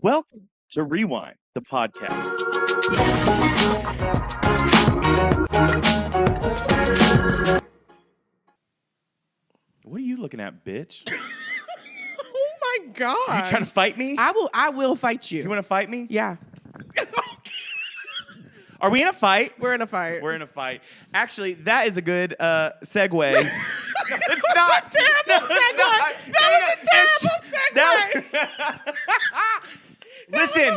Welcome to Rewind, the podcast. What are you looking at, bitch? Oh my God. You trying to fight me? I will fight you. You want to fight me? Yeah. Are we in a fight? We're in a fight. We're in a fight. Actually, that is a good segue. It's not a terrible segue. That was a terrible segue. Listen,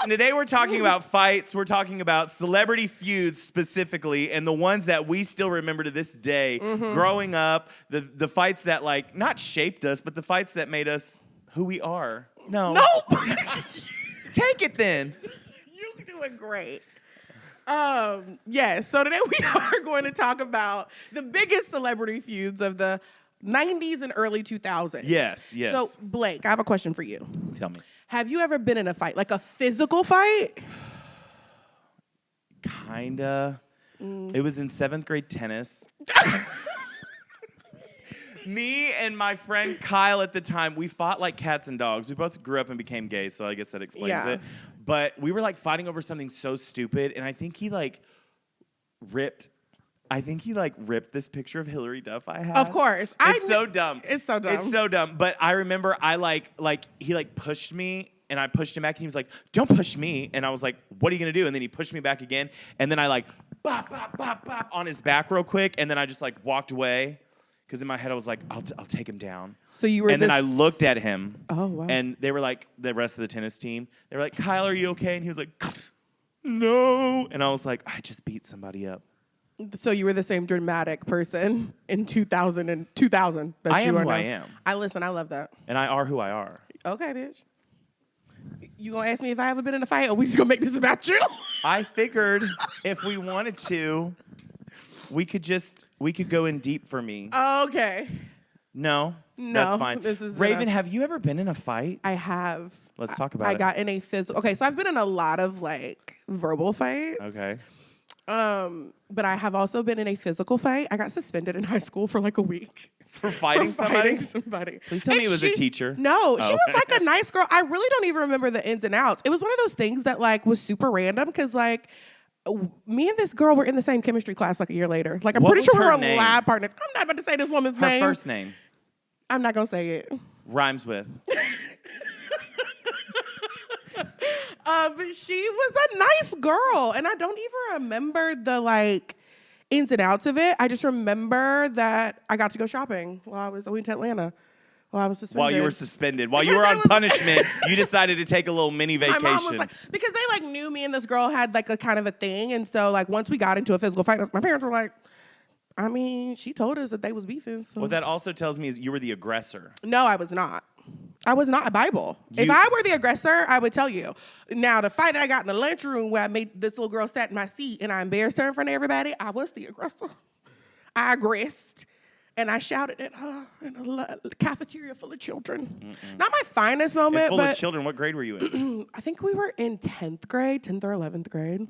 today we're talking about fights. We're talking about celebrity feuds specifically, and the ones that we still remember to this day. Growing up, the fights that like not shaped us, but the fights that made us who we are. No. Take it then. You're doing great. Yes. So today we are going to talk about the biggest celebrity feuds of the 90s and early 2000s. Yes. So Blake, I have a question for you. Tell me. Have you ever been in a fight, like a physical fight? Kinda. It was in 7th grade tennis. Me and my friend Kyle at the time, we fought like cats and dogs. We both grew up and became gay, so I guess that explains it. But we were like fighting over something so stupid, and I think he ripped this picture of Hillary Duff I had. Of course. It's so dumb. It's so dumb. It's so dumb. But I remember he pushed me, and I pushed him back, and he was like, "Don't push me." And I was like, "What are you gonna do?" And then he pushed me back again, and then I bop, bop, bop, bop on his back real quick, and then I just walked away. Because in my head, I was like, I'll take him down. So you were And then I looked at him. Oh, wow. And they were like, the rest of the tennis team, they were like, "Kyle, are you okay?" And he was like, "No." And I was like, I just beat somebody up. So you were the same dramatic person in 2000 that I am you are who now. I am. I love that. And I are who I are. Okay, bitch. You gonna ask me if I ever been in a fight, or we just gonna make this about you? I figured if we wanted to, we could go in deep for me. Okay. No, that's fine. This is Raven, enough. have you ever been in a fight? I have. Let's talk about I it. got in a physical. Okay, so I've been in a lot of verbal fights. Okay. But I have also been in a physical fight. I got suspended in high school for a week. For fighting somebody? somebody. Please tell me it was a teacher. No, she was a nice girl. I really don't even remember the ins and outs. It was one of those things that was super random because me and this girl were in the same chemistry class a year later. I'm What pretty was sure we her were name? lab partners. I'm not about to say this woman's Her name. first name. I'm not going to say it. Rhymes with. But she was a nice girl, and I don't even remember the ins and outs of it. I just remember that I got to go shopping while I went to Atlanta. While I was suspended. While you were suspended. While you were on punishment, you decided to take a little mini vacation. My mom was because they knew me and this girl had a kind of a thing, and so once we got into a physical fight, my parents were like, I mean, she told us that they was beefing. So. What that also tells me is you were the aggressor. No, I was not. I was not a Bible. If I were the aggressor, I would tell you. Now, the fight that I got in the lunchroom where I made this little girl sat in my seat and I embarrassed her in front of everybody, I was the aggressor. I aggressed. And I shouted at her in a cafeteria full of children. Not my finest moment, Full but of children. What grade were you in? I think we were in 10th or 11th grade.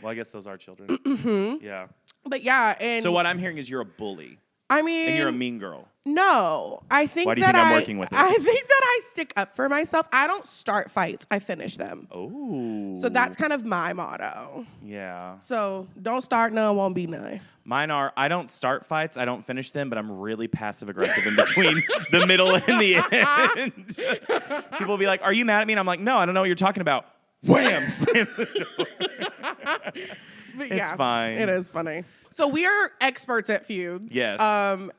Well, I guess those are children. Yeah. But yeah, and So what I'm hearing is you're a bully. I mean, And you're a mean girl. No, I think Why do you think I'm working with it? I think that I stick up for myself. I don't start fights; I finish them. Oh. So that's kind of my motto. Yeah. So don't start none, won't be none. Mine are, I don't start fights, I don't finish them, but I'm really passive-aggressive in between the middle and the end. People will be like, "Are you mad at me?" And I'm like, "No, I don't know what you're talking about." Wham! Slam the door. It's fine. It is funny. So we are experts at feuds. Yes.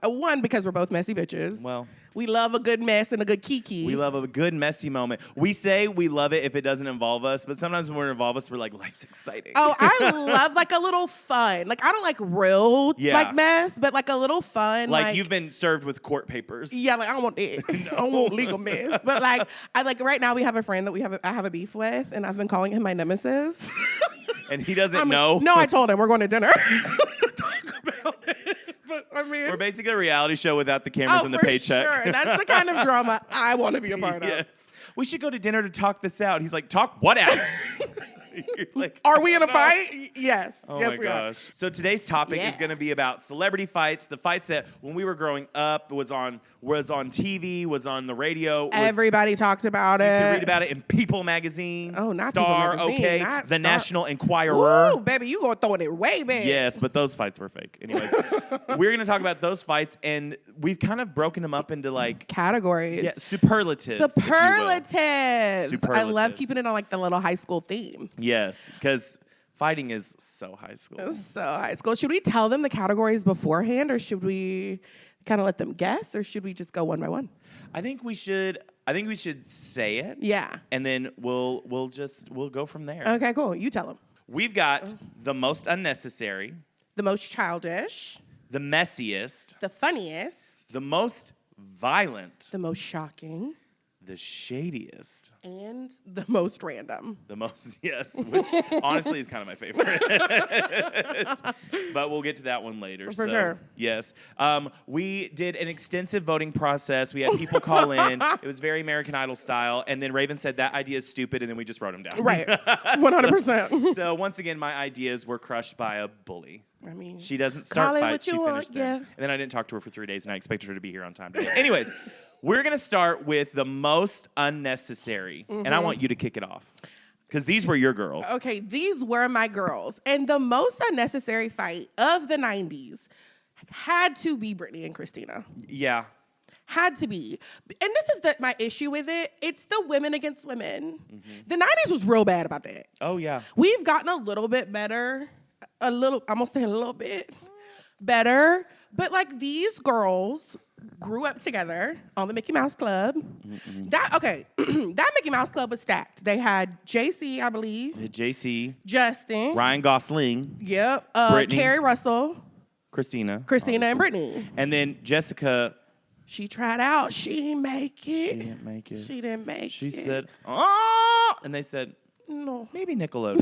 One, because we're both messy bitches. Well. We love a good mess and a good kiki. We love a good messy moment. We say we love it if it doesn't involve us, but sometimes when we're involved us, we're like, life's exciting. Oh, I love a little fun. I don't like real mess, but a little fun. You've been served with court papers. Yeah, I don't want that. I don't want legal mess. But I right now we have a friend that I have a beef with, and I've been calling him my nemesis. And he doesn't know. No, I told him we're going to dinner. Talk about it. But we're basically a reality show without the cameras and the paycheck. Sure. That's the kind of drama I want to be a part of. Yes. We should go to dinner to talk this out. He's like, talk what out? You're like, Are we in a no. fight? Yes. Oh yes, my we gosh. So today's topic is going to be about celebrity fights, the fights that when we were growing up was on TV, was on the radio. Everybody talked about it. You can read about it in People magazine. Oh, not Star, People magazine, okay, not the Star. National Enquirer. Ooh, baby, you gonna throw it way back. Yes, but those fights were fake. Anyways, we're going to talk about those fights, and we've kind of broken them up into like categories. Yeah, superlatives. Superlatives. I love Superlatives. keeping it on like the little high school theme. Yes, because fighting is so high school. So high school. Should we tell them the categories beforehand, or should we kind of let them guess, or should we just go one by one? I think we should say it. Yeah. And then we'll go from there. Okay, cool. You tell them. We've got the most unnecessary, The most childish, the messiest, the funniest, the most violent, the most shocking, the shadiest, and the most random. the most which honestly is kind of my favorite. But we'll get to that one later. For sure. Yes. We did an extensive voting process. We had people call in. It was very American Idol style. And then Raven said that idea is stupid, and then we just wrote them down. Right. 100%. So once again, my ideas were crushed by a bully. I mean, She doesn't start call it fights, what she you want, finished them. yeah. And then I didn't talk to her for 3 days, and I expected her to be here on time today. Anyways, we're going to start with the most unnecessary. And I want you to kick it off. Because these were your girls. Okay, these were my girls. And the most unnecessary fight of the 90s had to be Britney and Christina. Yeah. Had to be. And this is my issue with it. It's the women against women. The 90s was real bad about that. Oh, yeah. We've gotten a little bit better. I'm gonna say a little bit better. But like these girls grew up together on the Mickey Mouse Club. That Mickey Mouse Club was stacked. They had JC, I believe. JC. Justin. Ryan Gosling. Yep. Brittany. Carrie Russell. Christina. And Brittany. And then Jessica. She tried out. She didn't make it. She didn't make it. She didn't make it. She said, oh! And they said, no. maybe Nickelodeon.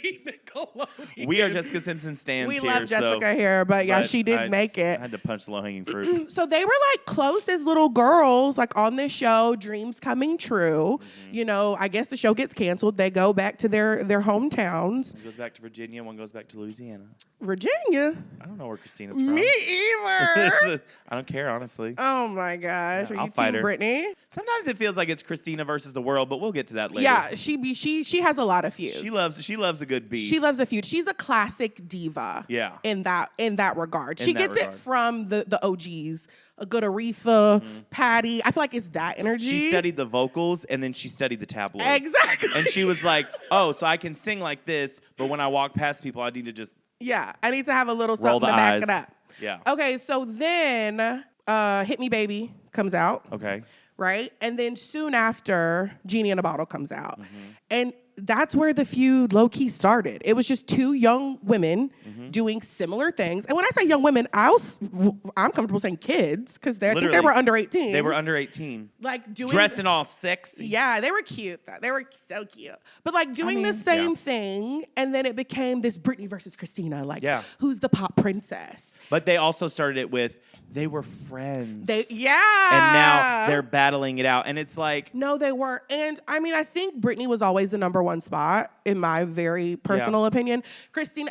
Maybe Nickelodeon. We are Jessica Simpson stans We here. love Jessica here, but yeah, she didn't make it. I had to punch the low-hanging fruit. So they were like close as little girls, like on this show, dreams coming true. You know, I guess the show gets canceled. They go back to their hometowns. One goes back to Virginia, one goes back to Louisiana. Virginia? I don't know where Christina's from. Me either. I don't care, honestly. Oh my gosh. Yeah, Are I'll you fight team her. Brittany? Sometimes it feels like it's Christina versus the world, but we'll get to that later. Yeah, she has a lot of feuds. She loves a good beat. She loves a feud. She's a classic diva. Yeah. In that regard. In She that gets regard. it from the OGs. A good Aretha, Patty. I feel like it's that energy. She studied the vocals and then she studied the tabloids. Exactly. And she was like, oh, so I can sing like this, but when I walk past people, I need to just Yeah, I need to have a little roll something the to back eyes. it up. Yeah. Okay, so then Hit Me Baby comes out. Okay. Right? And then soon after, Genie in a Bottle comes out. And that's where the feud low-key started. It was just two young women doing similar things. And when I say young women, I'm comfortable saying kids because I think they Literally. were under 18. They were under 18. like doing Dressing all sexy. Yeah, they were cute. They were so cute. But like doing the mean, same yeah. thing, and then it became this Britney versus Christina. Like, Yeah. who's the pop princess? But they also started it with, they were friends. Yeah. And now they're battling it out. And it's like, No, they were. And I mean, I think Britney was always the number one spot, in my very personal opinion. Christina,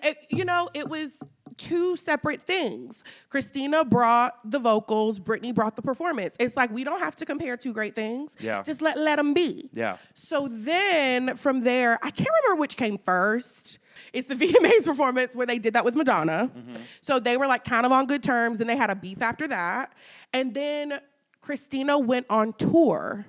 it was two separate things. Christina brought the vocals, Britney brought the performance. It's like, we don't have to compare two great things. Yeah. Just let them be. yeah. So then from there, I can't remember which came first. It's the VMAs performance where they did that with Madonna. So they were like kind of on good terms, and they had a beef after that. And then Christina went on tour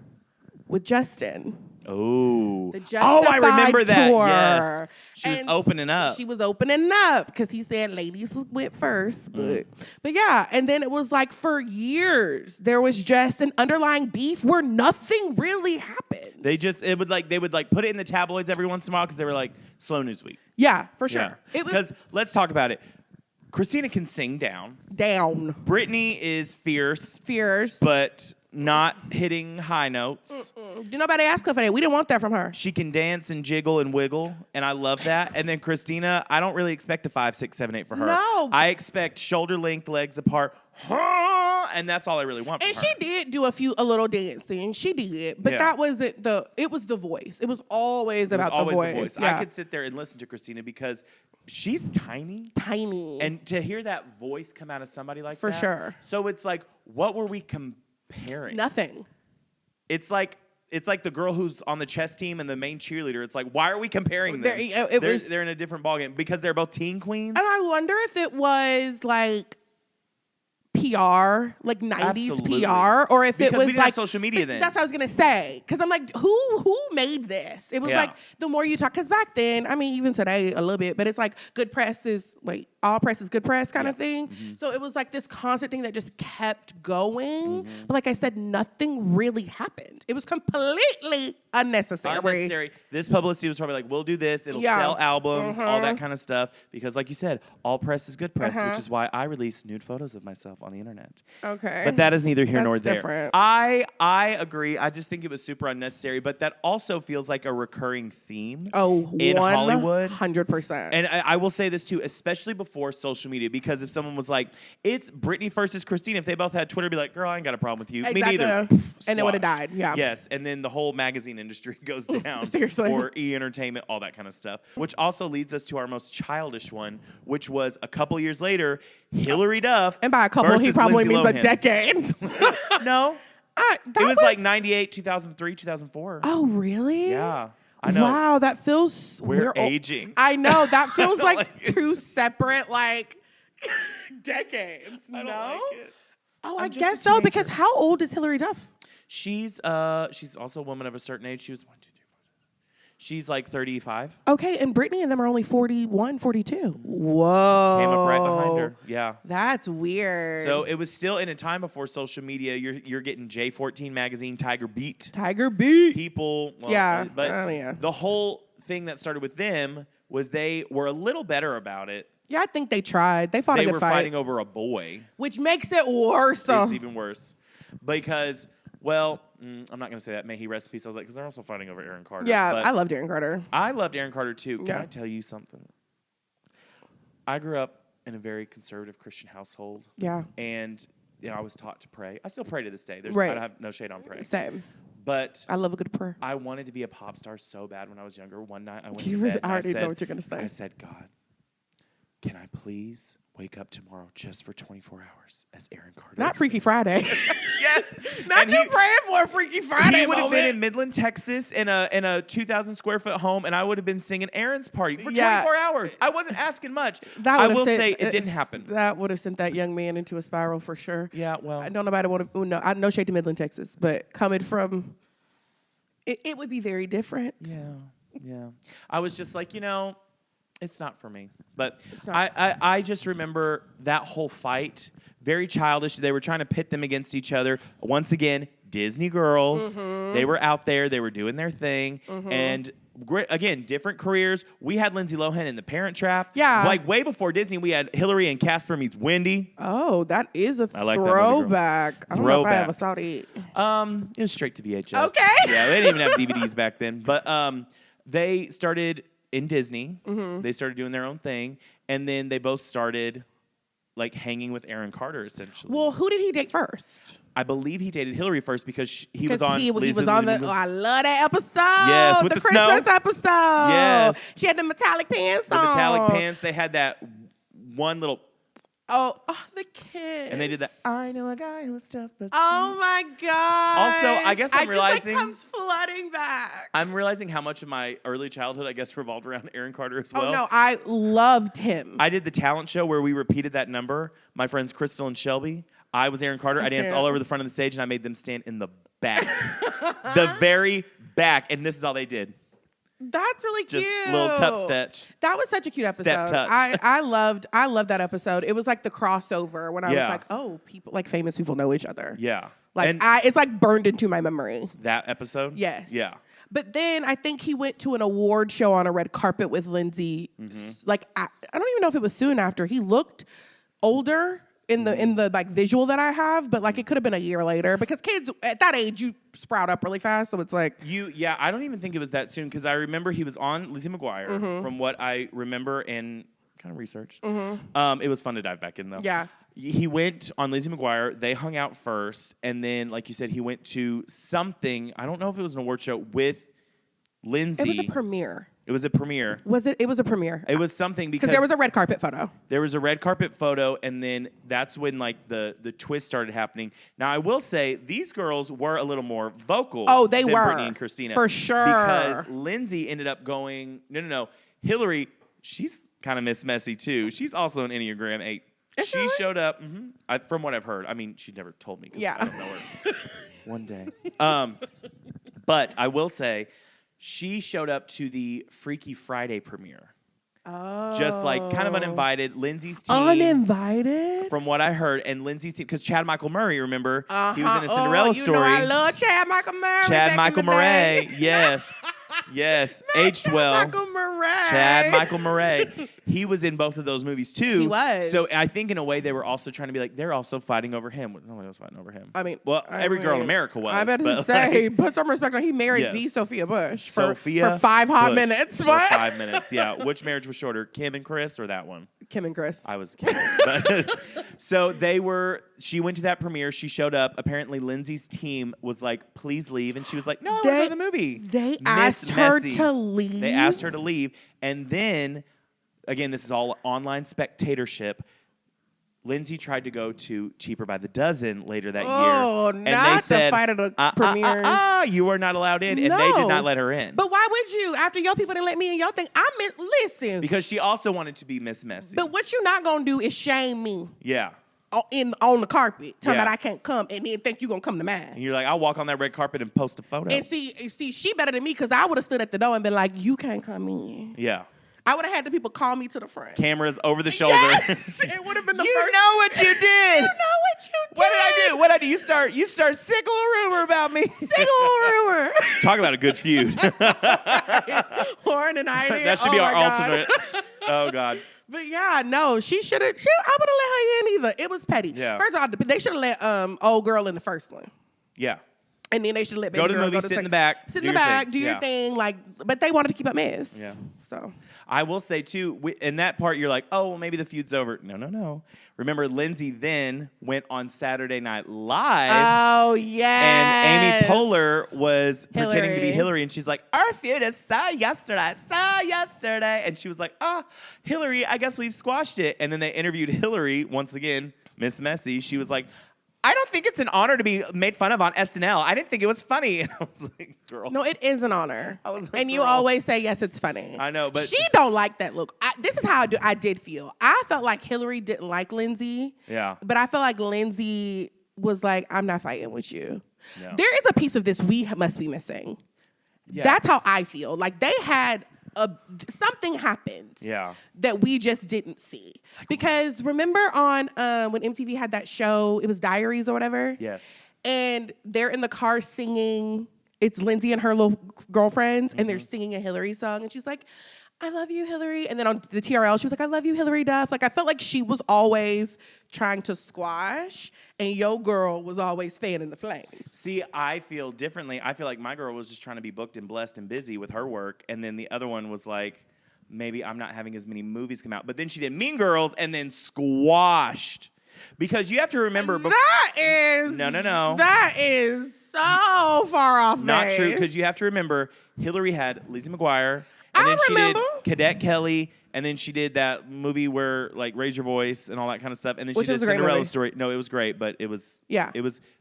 with Justin. Oh. The I remember Justified that. tour. Yes. She was And opening up. She was opening up because he said ladies went first. But yeah, and then it was like for years, there was just an underlying beef where nothing really happened. They would put it in the tabloids every once in a while because they were like, slow news week. Yeah, for sure. Yeah. It was Because let's talk about it. Christina can sing down. down. Britney is fierce, Fierce. but not hitting high notes. Did nobody ask her for that? We didn't want that from her. She can dance and jiggle and wiggle, and I love that. And then Christina, I don't really expect a 5, 6, 7, 8 for her. No. I expect shoulder length, legs apart, and that's all I really want from And her. she did do a little dancing. She did, but that wasn't it was the voice. It was always about the voice. Yeah. I could sit there and listen to Christina because she's tiny. Tiny. And to hear that voice come out of somebody like For that. sure. So it's like, what were we comparing? Nothing. It's like the girl who's on the chess team and the main cheerleader. It's like, why are we comparing them? They're in a different ballgame because they're both teen queens. And I wonder if it was like PR, like 90s Absolutely. PR, or if because it was we didn't like have social media then. That's what I was gonna say. Because I'm like, who made this? It was like the more you talk, because back then, I mean, even today a little bit, but it's like good press is all press is good press kind of thing. Mm-hmm. So it was like this constant thing that just kept going. Mm-hmm. But like I said, nothing really happened. It was completely unnecessary. This publicity was probably like, we'll do this. It'll sell albums, all that kind of stuff. Because like you said, all press is good press, which is why I release nude photos of myself on the internet. Okay. But that is neither here nor there. Different. I agree. I just think it was super unnecessary. But that also feels like a recurring theme in Hollywood. 100%. And I will say this too, especially before social media, because if someone was like, it's Britney versus Christina, if they both had Twitter, it'd be like, girl, I ain't got a problem with you. Exactly. Me neither. And it would have died. Yeah. Yes. And then the whole magazine industry goes down. Seriously. Or E-entertainment, all that kind of stuff. Which also leads us to our most childish one, which was a couple years later, Hillary Duff. And by a couple, he probably Lindsay means Lohan. a decade. No. It was like 98, 2003, 2004. Oh, really? Yeah. I know. Wow, that feels... We're aging. I know. That feels like two separate, decades. I don't like it. Oh, I guess so, because how old is Hillary Duff? She's also a woman of a certain age. She was 1, 2, 3, 4. She's like 35. Okay, and Britney and them are only 41, 42. Whoa. Came up right behind her. Yeah. That's weird. So it was still in a time before social media. You're getting J14 magazine, Tiger Beat. People. Well, But the whole thing that started with them was they were a little better about it. Yeah, I think they tried. They fought a good fight. They were fighting over a boy. Which makes it worse. It's even worse. Because, well, I'm not going to say that. May he rest in peace. I was like, because they're also fighting over Aaron Carter. Yeah, I loved Aaron Carter. I loved Aaron Carter, too. Can I tell you something? I grew up in a very conservative Christian household. Yeah. And, I was taught to pray. I still pray to this day. I have no shade on praying. Same. But I love a good prayer. I wanted to be a pop star so bad when I was younger. One night I went to bed. I already know what you're going to say. I said, God, can I please wake up tomorrow just for 24 hours as Aaron Carter? Not Freaky Friday. Yes. Not you praying for a Freaky Friday He would have been in Midland, Texas in a 2,000 square foot home, and I would have been singing Aaron's Party for 24 hours. I wasn't asking much. I will say it didn't happen. That would have sent that young man into a spiral for sure. Yeah, well. I don't nobody want to, no, I no shade to Midland, Texas, but coming from, it would be very different. Yeah. I was just like, it's not for me. But I just remember that whole fight, very childish. They were trying to pit them against each other. Once again, Disney girls. Mm-hmm. They were out there. They were doing their thing. Mm-hmm. And again, different careers. We had Lindsay Lohan in The Parent Trap. Yeah. Like way before Disney, we had Hillary and Casper Meets Wendy. Oh, that is a like throwback. I don't know if I ever saw it. It was straight to VHS. Okay. Yeah, they didn't even have DVDs back then. But they started in Disney. Mm-hmm. They started doing their own thing. And then they both started hanging with Aaron Carter, essentially. Well, who did he date first? I believe he dated Hillary first because he was on. He was on the. Oh, I love that episode. Yes, with the Christmas snow. episode. Yes, she had the metallic pants on. The metallic pants. They had that one little. Oh, the kids. And they did that. I know a guy who's tough but oh my god. Also, I guess I'm realizing comes flooding back. I'm realizing how much of my early childhood, I guess, revolved around Aaron Carter as well. Oh no, I loved him. I did the talent show where we repeated that number. My friends Crystal and Shelby. I was Aaron Carter. I danced all over the front of the stage, and I made them stand in the back, the very back, and this is all they did. That's really cute. Just little tut stitch. That was such a cute episode. Step touch. I loved that episode. It was like the crossover when I was like, oh, people famous people know each other. Yeah. It's burned into my memory. That episode? Yes. Yeah. But then I think he went to an award show on a red carpet with Lindsay. Mm-hmm. I don't even know if it was soon after. He looked older in the visual that I have, but it could have been a year later because kids at that age you sprout up really fast, so it's like I don't even think it was that soon because I remember he was on Lizzie McGuire from what I remember and kind of researched. Mm-hmm. It was fun to dive back in though. Yeah. He went on Lizzie McGuire. They hung out first. And then, like you said, he went to something. I don't know if it was an award show with Lindsay. It was a premiere. It was a premiere. Was it? It was a premiere. It was something because there was a red carpet photo. There was a red carpet photo, and then that's when like the twist started happening. Now I will say these girls were a little more vocal. Oh, they than were Brittany and Christina for sure. Because Lindsay ended up going no. Hillary, she's kind of Miss Messy too. She's also an Enneagram 8. She really? showed up from what I've heard. I mean, she never told me. Yeah, I don't know her. One day. But I will say. She showed up to the Freaky Friday premiere. Oh. Just like kind of uninvited. Lindsay's team. Uninvited? From what I heard. And Lindsay's team, because Chad Michael Murray, remember? He was in a Cinderella story. You know I love Chad Michael Murray. Chad Michael Murray. Yes. Yes. Aged well. Chad Michael Murray. He was in both of those movies too. He was. So I think in a way they were also trying to be like, they're also fighting over him. Nobody was fighting over him. I mean, every girl in America was. I better say, put some respect on. He married the Sophia Bush for 5 hot minutes. For 5 minutes, yeah. Which marriage was shorter, Kim and Chris or that one? Kim and Chris. I was Kim. So she went to that premiere. She showed up. Apparently, Lindsay's team was like, please leave. And she was like, no, I want to go to the movie. They asked her to leave. They asked her to leave. And then, again, this is all online spectatorship. Lindsay tried to go to Cheaper by the Dozen later that year. Oh, and not they said, the fight of the premieres. You were not allowed in. And they did not let her in. But why would you? After your people didn't let me in your thing, listen. Because she also wanted to be Miss Messy. But what you're not going to do is shame me. Yeah. On the carpet, telling that I can't come, and then think you're gonna come to mine. And you're like, I'll walk on that red carpet and post a photo. And see, she better than me because I would have stood at the door and been like, you can't come in. Yeah. I would have had the people call me to the front. Cameras over the shoulder. Yes! It would have been the first. You know what you did. You know what you did. What did I do? What did I do? You start sickle a rumor about me. Sickle a rumor. Talk about a good feud. Lauren and I did. That should be our alternate. Oh, God. But yeah, no, she should have. I would have let her in either. It was petty. Yeah. First of all, they should have let old girl in the first one. Yeah. And then they should let baby go to the girl movie, sit in the back, sit in the back, do your thing. Like, but they wanted to keep a mess. Yeah. So I will say too, in that part, you're like, oh, well, maybe the feud's over. No. Remember, Lindsay then went on Saturday Night Live. Oh yes. And Amy Poehler was pretending to be Hillary, and she's like, our feud is so yesterday. And she was like, Hillary, I guess we've squashed it. And then they interviewed Hillary once again, Miss Messy. She was like, I don't think it's an honor to be made fun of on SNL. I didn't think it was funny. And I was like, girl. No, it is an honor. I was like, and you always say, yes, it's funny. I know, but she don't like that look. This is how I did feel. I felt like Hillary didn't like Lindsay. Yeah. But I felt like Lindsay was like, I'm not fighting with you. No. There is a piece of this we must be missing. Yeah. That's how I feel. Like they had something happened that we just didn't see. Because remember on when MTV had that show, it was Diaries or whatever? Yes. And they're in the car singing, it's Lindsay and her little girlfriends, and they're singing a Hillary song, and she's like, I love you, Hillary. And then on the TRL, she was like, I love you, Hillary Duff. Like, I felt like she was always trying to squash, and yo girl was always fanning the flames. See, I feel differently. I feel like my girl was just trying to be booked and blessed and busy with her work, and then the other one was like, maybe I'm not having as many movies come out. But then she did Mean Girls and then squashed. Because you have to remember... That is... No. That is so far off Not base. true, because you have to remember, Hillary had Lizzie McGuire, and then she did Cadet Kelly, and then she did that movie where, like, Raise Your Voice and all that kind of stuff. And then she did Cinderella Story. No, it was great, but it was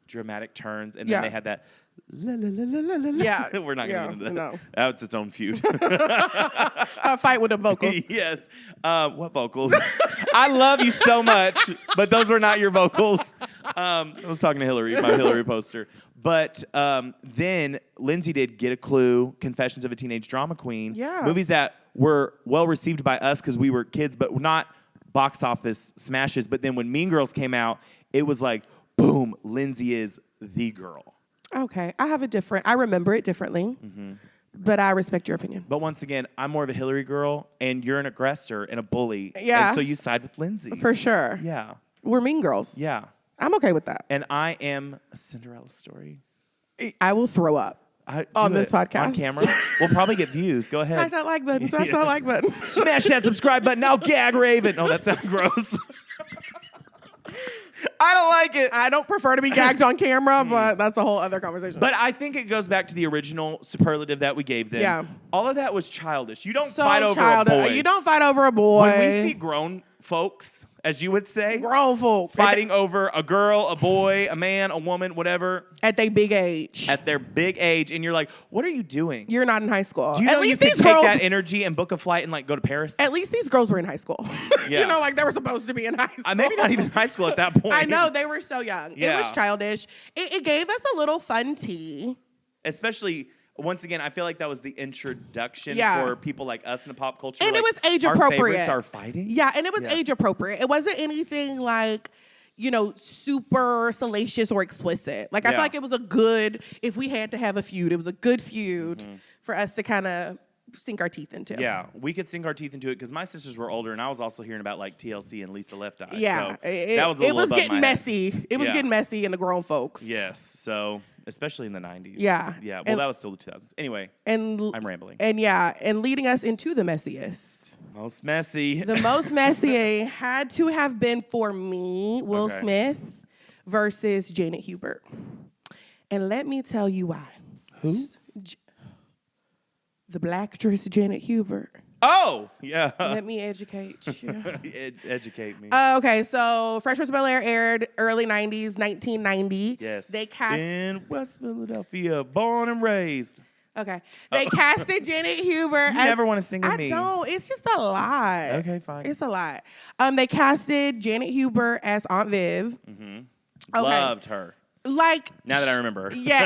dramatic turns. And then they had that la la la la la la. Yeah. We're not going to get into that. No. That's its own feud. A fight with the vocals. Yes. What vocals? I love you so much, but those were not your vocals. I was talking to Hillary, my Hillary poster. But then Lindsay did Get a Clue, Confessions of a Teenage Drama Queen. Yeah. Movies that were well received by us because we were kids, but not box office smashes. But then when Mean Girls came out, it was like, boom, Lindsay is the girl. Okay. I remember it differently. Mm-hmm. But I respect your opinion. But once again, I'm more of a Hillary girl, and you're an aggressor and a bully. Yeah. And so you side with Lindsay. For sure. Yeah. We're Mean Girls. Yeah. I'm okay with that. And I am a Cinderella Story. I will throw up on this podcast. On camera. We'll probably get views. Go ahead. Smash that like button. Smash that like button. Smash that subscribe button. Now gag Raven. Oh, that sounds gross. I don't like it. I don't prefer to be gagged on camera, but that's a whole other conversation. But I think it goes back to the original superlative that we gave them. Yeah. All of that was childish. You don't so fight over a boy. You don't fight over a boy. When we see grown folks, as you would say, grown folk fighting over a girl, a boy, a man, a woman, whatever. At their big age. At their big age. And you're like, what are you doing? You're not in high school. Do you know you can take that energy and book a flight and like go to Paris? At least these girls were in high school. Yeah. You know, like they were supposed to be in high school. Maybe not even high school at that point. I know, they were so young. Yeah. It was childish. It gave us a little fun tea. Especially, once again, I feel like that was the introduction for people like us in the pop culture. And like, it was age appropriate. Our favorites are fighting? Yeah, and it was age appropriate. It wasn't anything like, you know, super salacious or explicit. Like, I feel like it was a good, if we had to have a feud, it was a good feud for us to kind of sink our teeth into. Yeah, we could sink our teeth into it because my sisters were older and I was also hearing about like TLC and Lisa Left Eye. Yeah, so that was a little it was above getting my messy. head. It was getting messy in the grown folks. Yes, so especially in the 90s. Yeah. Yeah, well, And- that was still the 2000s. Anyway, And I'm rambling. And leading us into the messiest. Most messy. The most messy had to have been for me, Will Smith versus Janet Hubert. And let me tell you why. Who? The black actress Janet Hubert. Oh, yeah. Let me educate you. Educate me. Okay, so Fresh Prince of Bel-Air aired early 90s, 1990. Yes. They cast in West Philadelphia, born and raised. Okay. They casted Janet Hubert. You never want to sing with me. I don't. It's just a lot. Okay, fine. It's a lot. They casted Janet Hubert as Aunt Viv. Mm-hmm. Okay. Loved her. Like now that I remember her. Yeah.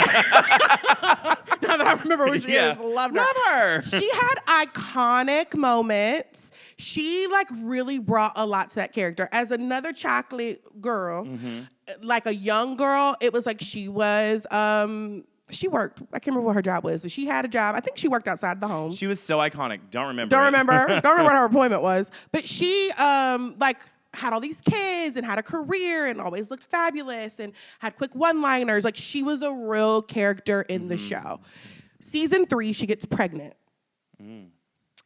Now that I remember who she is, loved her. Love her. She had iconic moments. She like really brought a lot to that character. As another chocolate girl, like a young girl, it was like she was she worked. I can't remember what her job was, but she had a job. I think she worked outside the home. She was so iconic. Don't remember. Don't remember what her appointment was. But she like had all these kids and had a career and always looked fabulous and had quick one-liners. Like she was a real character in the show. Season 3, she gets pregnant.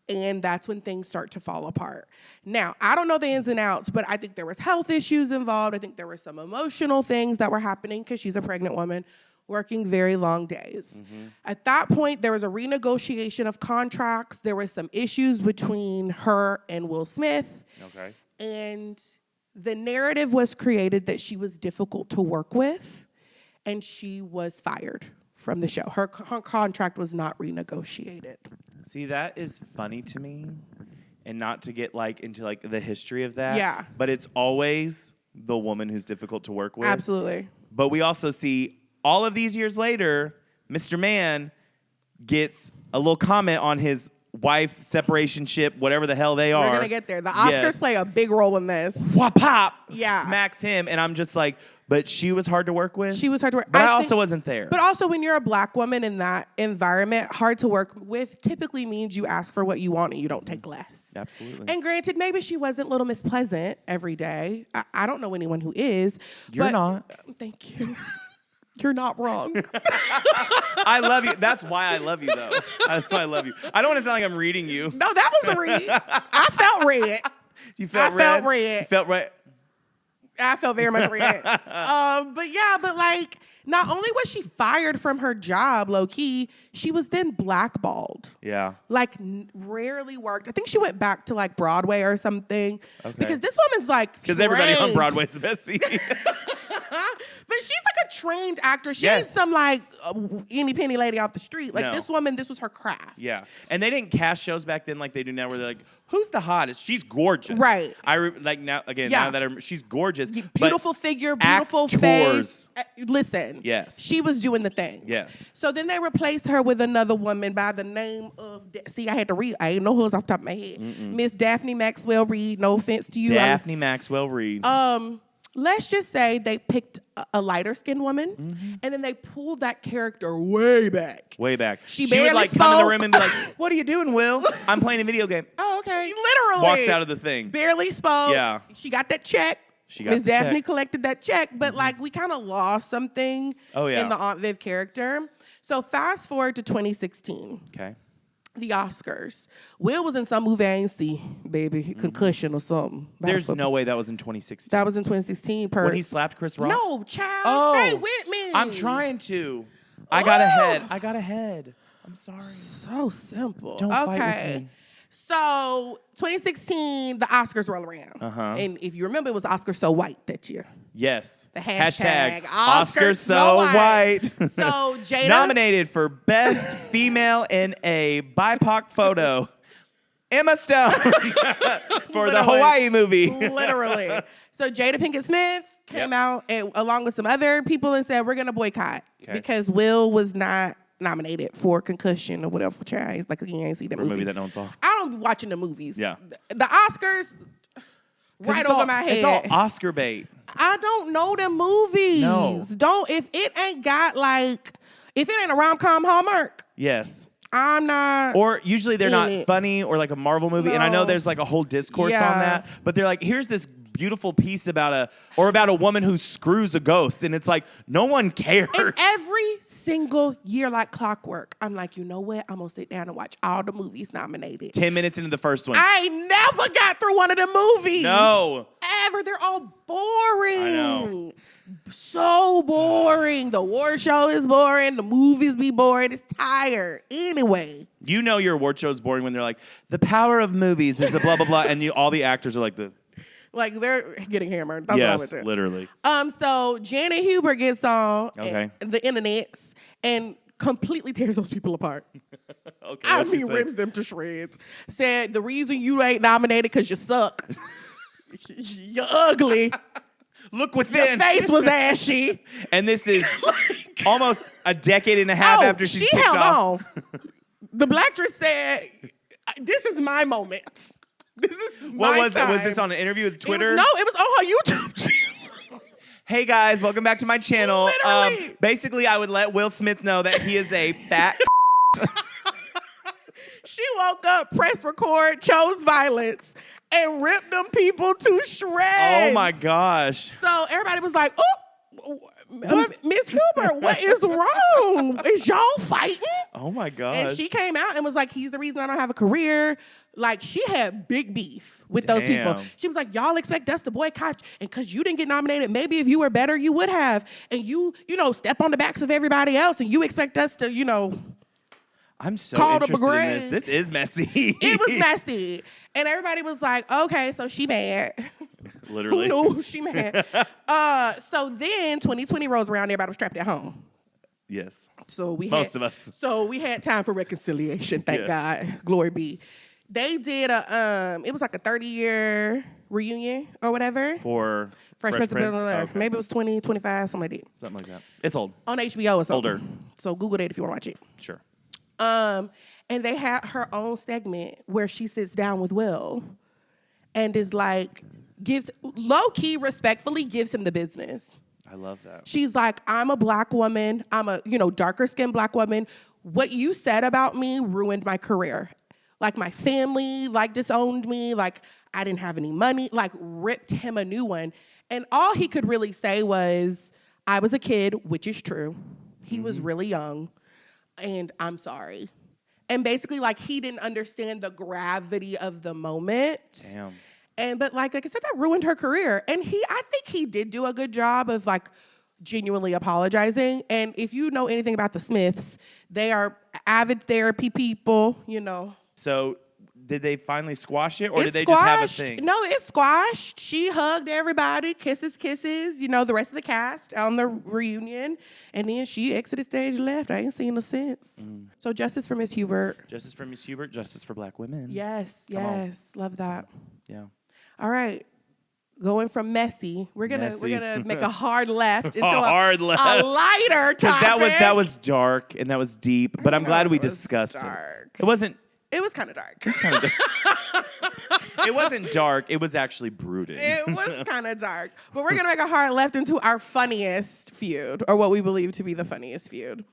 And that's when things start to fall apart. Now, I don't know the ins and outs, but I think there was health issues involved. I think there were some emotional things that were happening because she's a pregnant woman working very long days. At that point, there was a renegotiation of contracts. There were some issues between her and Will Smith. Okay. And the narrative was created that she was difficult to work with and she was fired from the show. Her contract was not renegotiated. See, that is funny to me, and not to get like into like the history of that. Yeah. But it's always the woman who's difficult to work with. Absolutely. But we also see all of these years later, Mr. Man gets a little comment on his wife separationship, whatever the hell they are. We're going to get there. The Oscars play a big role in this. Wha-pop! Yeah. Smacks him, and I'm just like, but she was hard to work with? She was hard to work with. But I also wasn't there. But also, when you're a black woman in that environment, hard to work with typically means you ask for what you want and you don't take less. Absolutely. And granted, maybe she wasn't Little Miss Pleasant every day. I don't know anyone who is. You're not. Thank you. You're not wrong. I love you. That's why I love you, though. That's why I love you. I don't want to sound like I'm reading you. No, that was a read. I felt read. You felt I red? felt red. You felt red? I felt very much red. But like, not only was she fired from her job, low key, she was then blackballed. Yeah. Like, rarely worked. I think she went back to like Broadway or something. Okay. Because this woman's like, because everybody on trained. Broadway is messy. But she's like a trained actress. She ain't some like any penny lady off the street. Like this woman, this was her craft. Yeah. And they didn't cast shows back then like they do now where they're like, who's the hottest? She's gorgeous. Right. Now that she's gorgeous. Beautiful figure, beautiful face. Listen. Yes. She was doing the thing. Yes. So then they replaced her with another woman by the name of, I had to read. I ain't know who's off the top of my head. Miss Daphne Maxwell Reid. No offense to you. Daphne Maxwell Reid. Let's just say they picked a lighter-skinned woman, and then they pulled that character way back. Way back. She would barely like come in the spoke. room and be like, "What are you doing, Will? I'm playing a video game." Oh, okay. Literally. Walks out of the thing. Barely spoke. Yeah. She got that check. Miss Daphne collected that check, but like we kind of lost something in the Aunt Viv character. So fast forward to 2016. Okay. the Oscars. Will was in some movie I ain't see, baby. Concussion or something. There's no way that was in 2016. That was in 2016. When he slapped Chris Rock? No, child. Oh, stay with me. I'm trying to. I got ahead. I'm sorry. So simple. Don't fight with me. So 2016, the Oscars roll around. And if you remember, it was Oscar So White that year. Yes. The hashtag Oscar So White. So Jada. Nominated for Best Female in a BIPOC Photo. Emma Stone for the Hawaii movie. Literally. So Jada Pinkett Smith came out along with some other people and said, we're going to boycott because Will was not nominated for concussion or whatever. Child. Like, you ain't see that movie. That no one saw. I don't be watching the movies. Yeah. The Oscars, right over my head. It's all Oscar bait. I don't know the movies. No. If it ain't got if it ain't a rom-com Hallmark. Yes. I'm not. Or usually they're not funny or like a Marvel movie. And I know there's like a whole discourse on that. But they're like, here's this beautiful piece about a woman who screws a ghost. And it's like, no one cares. And every single year, like clockwork, I'm like, you know what? I'm going to sit down and watch all the movies nominated. 10 minutes into the first one. I never got through one of the movies. No. Ever. They're all boring. I know. So boring. The award show is boring. The movies be boring. It's tired. Anyway. You know your award show is boring when they're like, the power of movies is a blah, blah, blah. And all the actors are like the... Like, they're getting hammered. That's what I would do. Literally. So Janet Hubert gets on the internet and completely tears those people apart. I mean, rips them to shreds. Said, the reason you ain't nominated because you suck. You're ugly. Look within. Your face was ashy. And this is almost a decade and a half after she's kicked off. The Blacktress said, this is my moment. This is my time. Was this on an interview with Twitter? It was on her YouTube channel. Hey guys, welcome back to my channel. Literally. Basically, I would let Will Smith know that he is a fat. She woke up, pressed record, chose violence, and ripped them people to shreds. Oh my gosh. So everybody was like, oh, Miss Hubert, what is wrong? Is y'all fighting? Oh my gosh. And she came out and was like, he's the reason I don't have a career. Like, she had big beef with those people. She was like, y'all expect us to boycott, and because you didn't get nominated, maybe if you were better, you would have. And you step on the backs of everybody else, and you expect us to, I'm so call interested in this. This is messy. It was messy. And everybody was like, okay, so she mad. Literally. Who knew she mad? So then 2020 rolls around, everybody was trapped at home. Yes. So Most of us. So we had time for reconciliation, thank God. Glory be. They did it was like a 30-year reunion or whatever. For Fresh Prince of Bel-Air. Okay. Maybe it was 20, 25, something like that. Something like that. It's old. On HBO or something. Older. So Google that if you want to watch it. Sure. And they had her own segment where she sits down with Will and is like, low-key respectfully gives him the business. I love that. She's like, I'm a black woman. I'm a, darker-skinned black woman. What you said about me ruined my career. Like, my family, disowned me. Like, I didn't have any money. Like, ripped him a new one. And all he could really say was, I was a kid, which is true. He was really young. And I'm sorry. And basically, he didn't understand the gravity of the moment. Damn. But like I said, that ruined her career. And I think he did do a good job of genuinely apologizing. And if you know anything about the Smiths, they are avid therapy people, So did they finally squash it, or did they just have a thing? No, it's squashed. She hugged everybody, kisses, the rest of the cast on the reunion. And then she exited stage and left. I ain't seen her since. So justice for Miss Hubert. Justice for Miss Hubert, justice for black women. Yes. Love that. Yeah. All right. Going from messy, we're gonna make a hard left into a lighter topic. That was dark and that was deep, but I'm glad we discussed it. It wasn't. It was kind of dark. It wasn't dark. It was actually brooding. It was kind of dark, but we're gonna make a hard left into our funniest feud, or what we believe to be the funniest feud,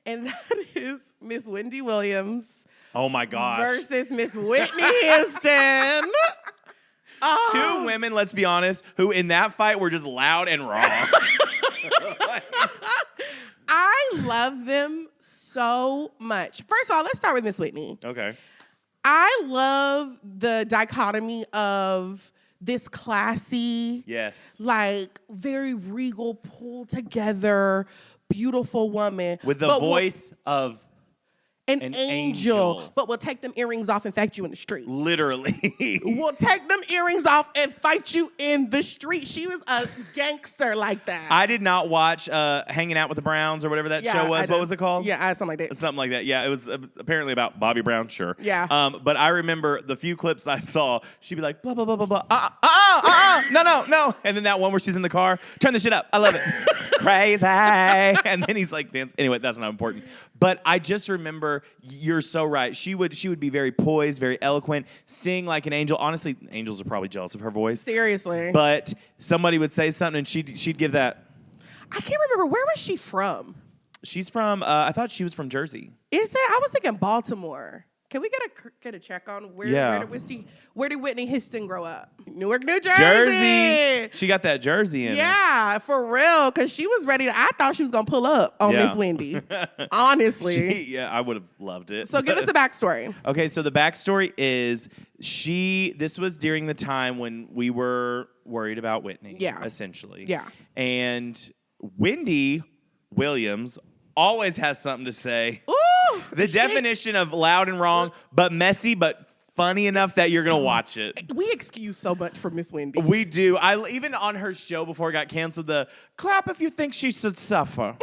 and that is Miss Wendy Williams. Oh my gosh. Versus Miss Whitney Houston. Two women, let's be honest, who in that fight were just loud and raw. I love them so much. First of all, let's start with Miss Whitney. Okay. I love the dichotomy of this classy, Yes. like very regal, pulled together, beautiful woman. With the voice of an angel, but we'll take them earrings off and fight you in the street. Literally. We'll take them earrings off and fight you in the street. She was a gangster like that. I did not watch Hanging Out with the Browns or whatever that show was. What was it called? Yeah, something like that. Something like that. Yeah, it was apparently about Bobby Brown, sure. Yeah. But I remember the few clips I saw, she'd be like, blah, blah, blah, blah, blah, no. And then that one where she's in the car, turn the shit up. I love it. Crazy. And then he's like, dance. Anyway, that's not important. But I just remember, you're so right. She would be very poised, very eloquent, sing like an angel. Honestly, angels are probably jealous of her voice. Seriously. But somebody would say something and she'd give that. I can't remember. Where was she from? She's from, I thought she was from Jersey. Is that? I was thinking Baltimore. Can we get a check on where did Whitney Houston grow up? Newark, New Jersey. Jersey. She got that Jersey in her. Yeah, for real. Because she was ready to, I thought she was going to pull up on Miss Wendy. Honestly. I would have loved it. So give us the backstory. Okay, so the backstory is this was during the time when we were worried about Whitney. Yeah. Essentially. Yeah. And Wendy Williams always has something to say. Ooh. The definition of loud and wrong, but messy, but funny enough that you're going to watch it. We excuse so much from Miss Wendy. We do. Even on her show before it got canceled, the clap if you think she should suffer.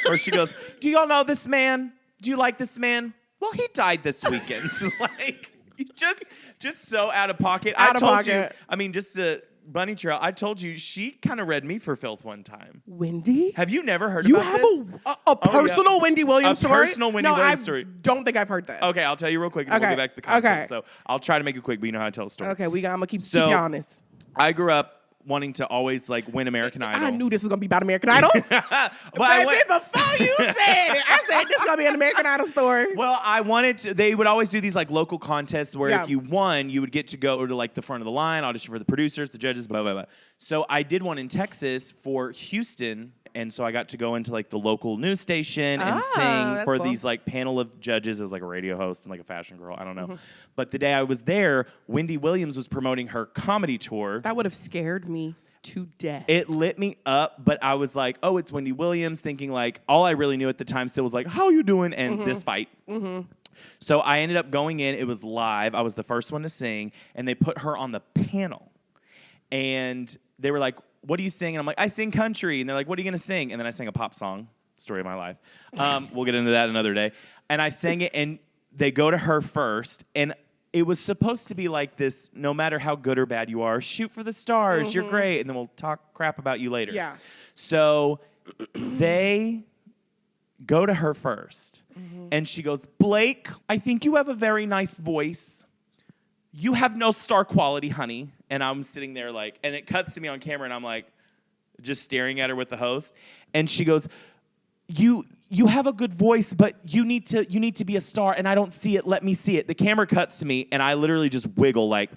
Or she goes, do y'all know this man? Do you like this man? Well, he died this weekend. Like, just so out of pocket. Out of pocket. I mean, just to Bunny Trail, I told you she kind of read me for filth one time. Wendy? Have you never heard you about this? You have a personal Wendy Williams story? A personal Wendy Williams story. Don't think I've heard this. Okay, I'll tell you real quick and we'll get back to the content. Okay. So I'll try to make it quick, but you know how to tell a story. Okay, I'm going to keep you honest. I grew up wanting to always like win American Idol. I knew this was going to be about American Idol. Baby, before you said it, I said this is going to be an American Idol story. Well, I wanted to, they would always do these like local contests where if you won, you would get to go to like the front of the line, audition for the producers, the judges, blah, blah, blah. So I did one in Texas for Houston. And so I got to go into like the local news station and sing for these like panel of judges. It was like a radio host and like a fashion girl. I don't know. But the day I was there, Wendy Williams was promoting her comedy tour. That would have scared me to death. It lit me up, but I was like, oh, it's Wendy Williams, thinking like all I really knew at the time still was like, how you doing? And this fight. So I ended up going in. It was live. I was the first one to sing. And they put her on the panel. And they were like, what do you sing? And I'm like, I sing country. And they're like, what are you going to sing? And then I sang a pop song, story of my life. We'll get into that another day. And I sang it, and they go to her first. And it was supposed to be like this, no matter how good or bad you are, shoot for the stars, you're great, and then we'll talk crap about you later. Yeah. So they go to her first. And she goes, Blake, I think you have a very nice voice. You have no star quality, honey. And I'm sitting there like, and it cuts to me on camera, and I'm like, just staring at her with the host. And she goes, you have a good voice, but you need to be a star, and I don't see it. Let me see it. The camera cuts to me, and I literally just wiggle like,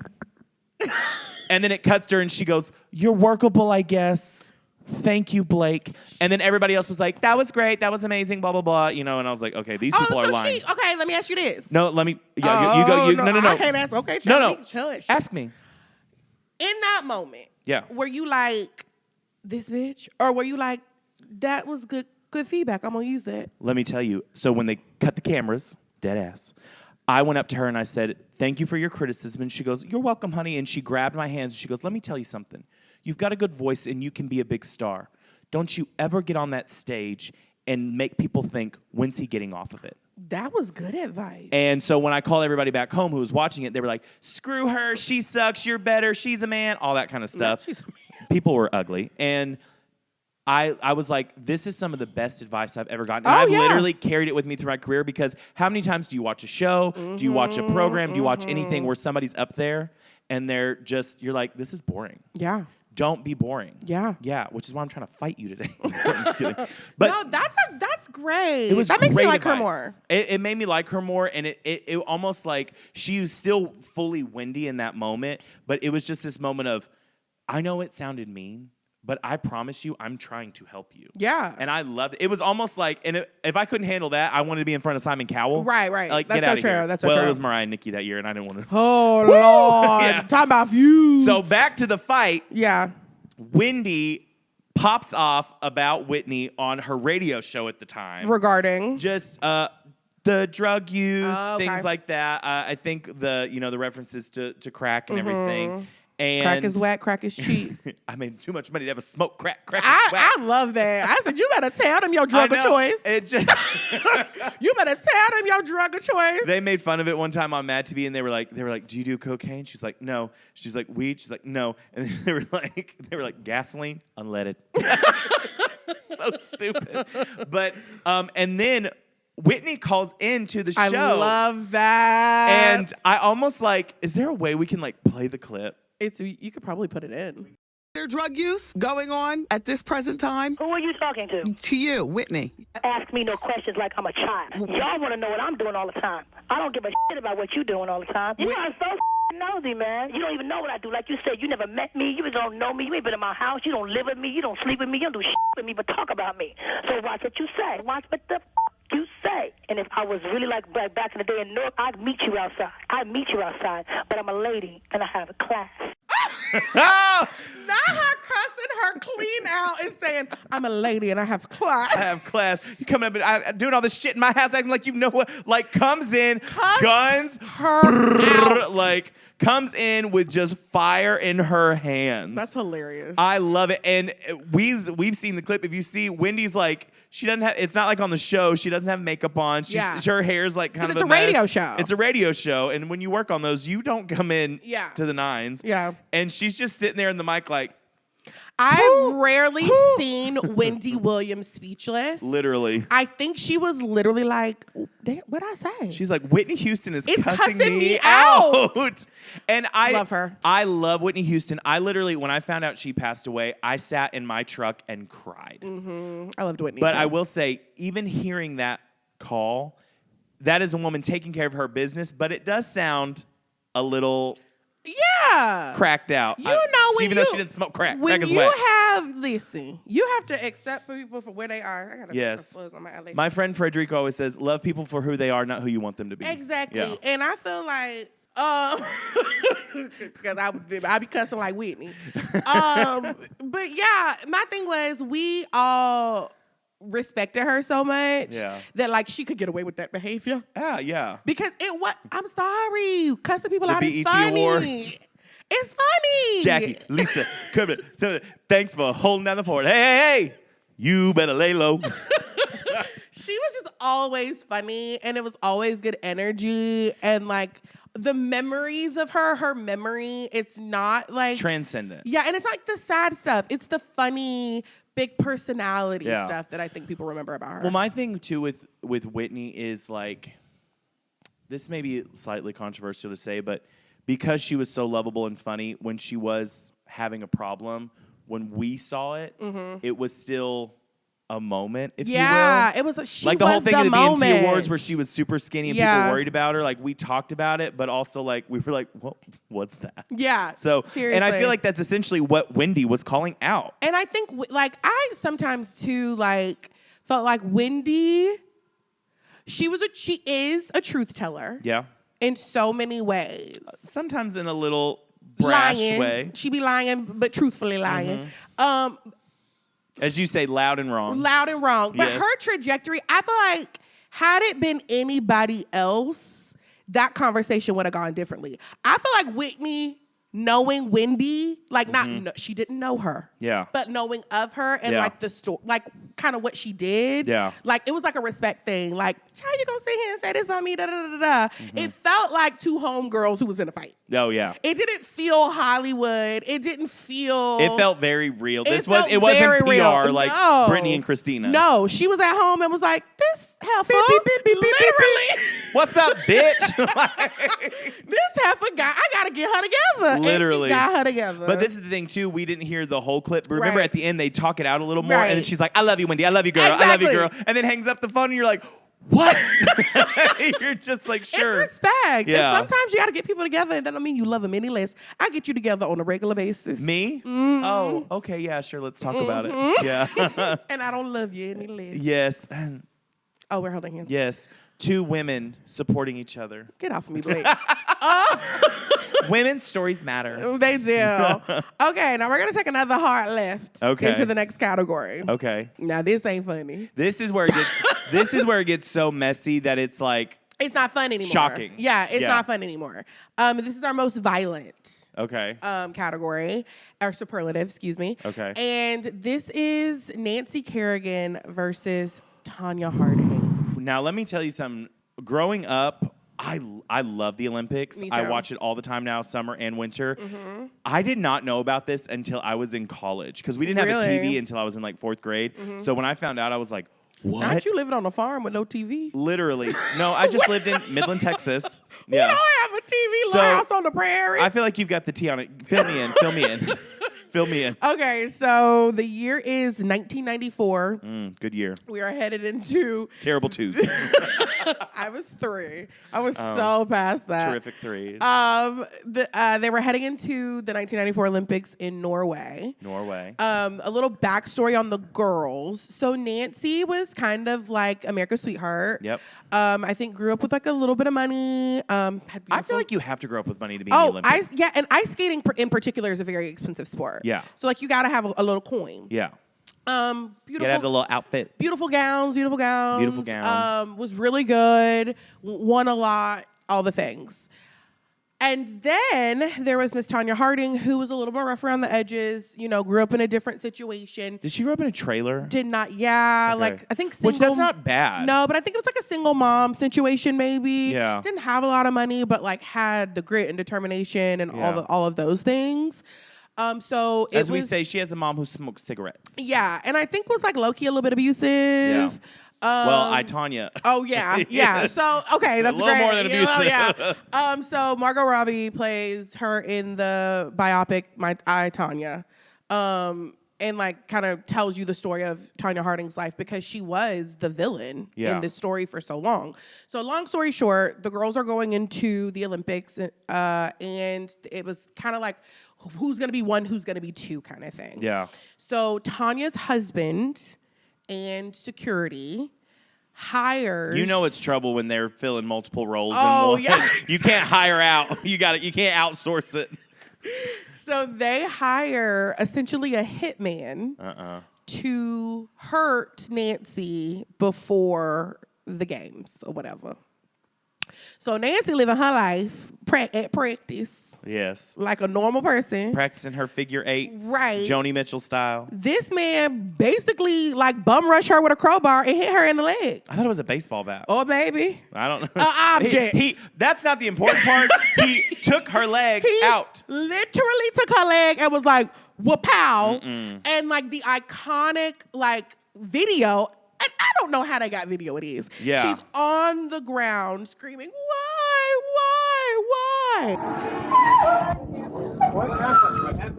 and then it cuts to her, and she goes, you're workable, I guess. Thank you, Blake. And then everybody else was like, that was great. That was amazing, blah, blah, blah. You know, and I was like, okay, these people are lying. Okay, let me ask you this. No, let me. Yeah, you go. No. I can't ask. Okay, no. Hush. Ask me. In that moment, yeah, were you like, this bitch? Or were you like, that was good feedback, I'm going to use that? Let me tell you. So when they cut the cameras, dead ass, I went up to her and I said, thank you for your criticism. And she goes, you're welcome, honey. And she grabbed my hands and she goes, let me tell you something. You've got a good voice and you can be a big star. Don't you ever get on that stage and make people think, when's he getting off of it? That was good advice. And so when I called everybody back home who was watching it, they were like, screw her, she sucks, you're better, she's a man, all that kind of stuff. No, she's a man. People were ugly. And I was like, this is some of the best advice I've ever gotten. And I've literally carried it with me through my career, because how many times do you watch a show? Do you watch a program? Do you watch anything where somebody's up there and they're just, you're like, this is boring. Yeah. Don't be boring. Yeah. Yeah, which is why I'm trying to fight you today. I'm just kidding. But no, that's great. It was that makes me like advice. her more. It made me like her more, and it almost like she was still fully Wendy in that moment, but it was just this moment of, I know it sounded mean, but I promise you, I'm trying to help you. Yeah. And I loved it. It was almost like, and if I couldn't handle that, I wanted to be in front of Simon Cowell. Right. Like, That's get so out of true. here. That's so well, true. it was Mariah and Nikki that year, and I didn't want to. Oh, Lord. Yeah. Talk about views. So back to the fight. Yeah. Wendy pops off about Whitney on her radio show at the time. Regarding? Just the drug use, Okay. things like that. I think the references to crack and everything. And Crack is whack, crack is cheap. I made too much money to ever smoke crack. Crack is whack. I love that. I said, you better tell them your drug of choice. It just You better tell them your drug of choice. They made fun of it one time on Mad TV, and they were like, do you do cocaine? She's like, no. She's like, weed? She's like, no. And they were like, gasoline, unleaded. So stupid. But and then Whitney calls into the show. I love that. And I almost like, is there a way we can like play the clip? You could probably put it in. There drug use going on at this present time? Who are you talking to? To you, Whitney. Ask me no questions like I'm a child. Y'all want to know what I'm doing all the time. I don't give a shit about what you're doing all the time. You are so nosy, man. You don't even know what I do. Like you said, you never met me. You don't know me. You ain't been in my house. You don't live with me. You don't sleep with me. You don't do shit with me but talk about me. So watch what you say. Watch what the you say. And if I was really like back in the day in Newark, I'd meet you outside. But I'm a lady and I have a class. Oh! Not her cussing her clean out and saying, I'm a lady and I have class. I have class. You coming up and doing all this shit in my house, acting like you know what? Like comes in, guns, her out. like comes in with just fire in her hands. That's hilarious. I love it. And we've seen the clip. If you see, Wendy's like, she doesn't have, it's not like on the show. She doesn't have makeup on. Her hair's like kind of it's a mess. radio show. It's a radio show. And when you work on those, you don't come in to the nines. Yeah. And she's just sitting there in the mic like, I've rarely seen Wendy Williams speechless. literally. I think she was literally like, what'd I say? She's like, Whitney Houston is It's cussing cussing me me out. And I love her. I love Whitney Houston. I literally, when I found out she passed away, I sat in my truck and cried. Mm-hmm. I loved Whitney. But too. I will say, even hearing that call, that is a woman taking care of her business, but it does sound a little cracked out. You know when even though she didn't smoke crack. When crack is you wet. listen, you have to accept people for where they are. I gotta Yes. close on my allergies. My friend Frederico always says, love people for who they are, not who you want them to be. Exactly. Yeah. And I feel like because I be cussing like Whitney. But yeah, my thing was we all respected her so much that like she could get away with that behavior. Yeah. Because I'm sorry, cussing people The out BET is funny. Awards. It's funny. Jackie, Lisa, come here. Thanks for holding down the fort. Hey. You better lay low. She was just always funny, and it was always good energy, and like the memories of her memory, it's not like Transcendent. Yeah, and it's not like the sad stuff. It's the funny, big personality stuff that I think people remember about her. Well, my thing too with Whitney is like, this may be slightly controversial to say, but because she was so lovable and funny, when she was having a problem, when we saw it, it was still a moment, if you will. Yeah, it was like the whole thing of the moment. BET Awards where she was super skinny and people worried about her. Like we talked about it, but also like we were like, well, what's that? Yeah. So, seriously. and I feel like that's essentially what Wendy was calling out. And I think like I sometimes too like felt like Wendy, she is a truth teller. Yeah. In so many ways. Sometimes in a little brash way. She be lying, but truthfully lying. As you say, loud and wrong. Loud and wrong. But Yes. her trajectory, I feel like had it been anybody else, that conversation would have gone differently. I feel like Whitney knowing Wendy, like she didn't know her. Yeah. But knowing of her and like the story, like kind of what she did. Yeah. Like it was like a respect thing. Like, how you gonna sit here and say this about me? Da, da, da, da. It felt like two homegirls who was in a fight. Oh yeah. It didn't feel Hollywood. It didn't feel. It felt very real. It felt wasn't very PR real. like No. Brittany and Christina. No, she was at home and was like, this heifer, literally. What's up, bitch? This heifer guy, I gotta get her together. Literally. And she got her together. But this is the thing too. We didn't hear the whole clip. But remember Right. at the end they talk it out a little more, and then Right. she's like, "I love you, Wendy. I love you, girl. I love you, Exactly. girl." And then hangs up the phone, and you're like, What? You're just like, sure. It's respect. Yeah. And sometimes you got to get people together. That don't mean you love them any less. I get you together on a regular basis. Me? Mm-hmm. Oh, okay. Yeah, sure. Let's talk about it. Yeah. And I don't love you any less. Yes. Oh, we're holding hands. Yes. Two women supporting each other. Get off of me, Blake. Women's stories matter. They do. Okay, now we're going to take another hard left into the next category. Okay. Now, this ain't funny. This is where it gets so messy that it's like It's not fun anymore. shocking. Yeah, it's not fun anymore. This is our most violent category, or superlative, excuse me. Okay. And this is Nancy Kerrigan versus Tanya Harding. Now, let me tell you something. Growing up, I love the Olympics. Me too. I watch it all the time now, summer and winter. Mm-hmm. I did not know about this until I was in college because we didn't have a TV until I was in like 4th grade. Mm-hmm. So when I found out, I was like, what? Aren't you living on a farm with no TV? Literally. No, I just lived in Midland, Texas. We don't have a TV, little house on the prairie. I feel like you've got the tea on it. Fill me in. Fill me in. Okay, so the year is 1994. Good year. We are headed into... Terrible twos. I was 3. I was so past that. Terrific threes. They were heading into the 1994 Olympics in Norway. A little backstory on the girls. So Nancy was kind of like America's sweetheart. Yep. I think grew up with like a little bit of money. I feel like you have to grow up with money to be in the Olympics. And ice skating in particular is a very expensive sport. Yeah. So like you got to have a little coin. Yeah. Beautiful. You gotta have the little outfit. Beautiful gowns. Beautiful gowns. Was really good. Won a lot. All the things. And then there was Miss Tanya Harding, who was a little more rough around the edges. You know, grew up in a different situation. Did she grow up in a trailer? Did not. Yeah. Okay. Like I think single. Which that's not bad. No, but I think it was like a single mom situation maybe. Yeah. Didn't have a lot of money, but like had the grit and determination and all of those things. So as we say, she has a mom who smokes cigarettes. Yeah, and I think was like low-key a little bit abusive. Yeah. Well, Tanya. Oh yeah, yeah. So okay, that's a little great. more than abusive. Yeah. So Margot Robbie plays her in the biopic I, Tanya, and like kind of tells you the story of Tanya Harding's life because she was the villain in this story for so long. So long story short, the girls are going into the Olympics, and it was kind of like who's going to be 1, who's going to be 2 kind of thing. Yeah. So Tanya's husband and security hires. You know it's trouble when they're filling multiple roles. Oh, in one. yeah. You can't hire out. You can't outsource it. So they hire essentially a hitman to hurt Nancy before the games or whatever. So Nancy living her life at practice. Yes. Like a normal person. Practicing her figure 8s. Right. Joni Mitchell style. This man basically like bum rushed her with a crowbar and hit her in the leg. I thought it was a baseball bat. Oh, baby. I don't know. An object. That's not the important part. He took her leg out. Literally took her leg and was like, "Wa-pow." And like the iconic like video, and I don't know how they got video it is. Yeah. She's on the ground screaming, why? What happened?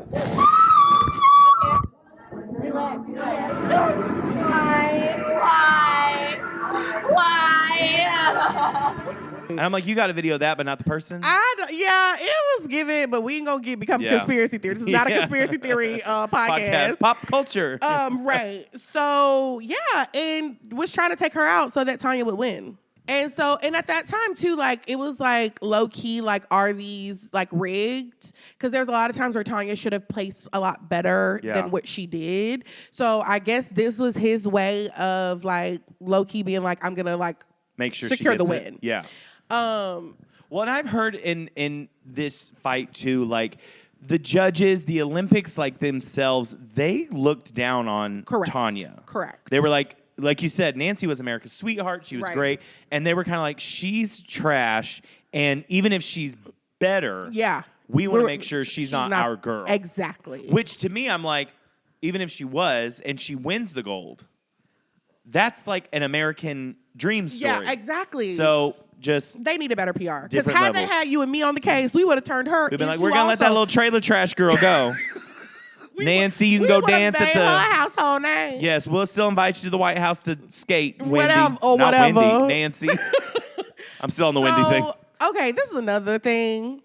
Why? And I'm like, you got to video that, but not the person? Yeah, it was given, but we ain't gonna become conspiracy theory. This is not a conspiracy theory podcast. Pop culture. Right. So yeah, and was trying to take her out so that Tanya would win. And at that time too, like it was like low key, like are these like rigged? Because there's a lot of times where Tanya should have placed a lot better than what she did. So I guess this was his way of like low key being like, I'm gonna like make sure secure she the gets win. It. Yeah. Well, and I've heard in this fight too, like the judges, the Olympics, like themselves, they looked down on Tanya. Correct. They were like you said, Nancy was America's sweetheart. She was great. And they were kind of like, she's trash. And even if she's better, we want to make sure she's not our girl. Exactly. Which to me, I'm like, even if she was and she wins the gold, that's like an American dream story. Yeah, exactly. So just they need a better PR. Because different had levels. they had you and me on the case, we would have turned her. We've been like, we're gonna let that little trailer trash girl go. Nancy, you can go dance at the her household name. game. Yes, we'll still invite you to the White House to skate, Wendy. Whatever, or Not whatever. Wendy, Nancy. I'm still on the Wendy thing. Okay, this is another thing.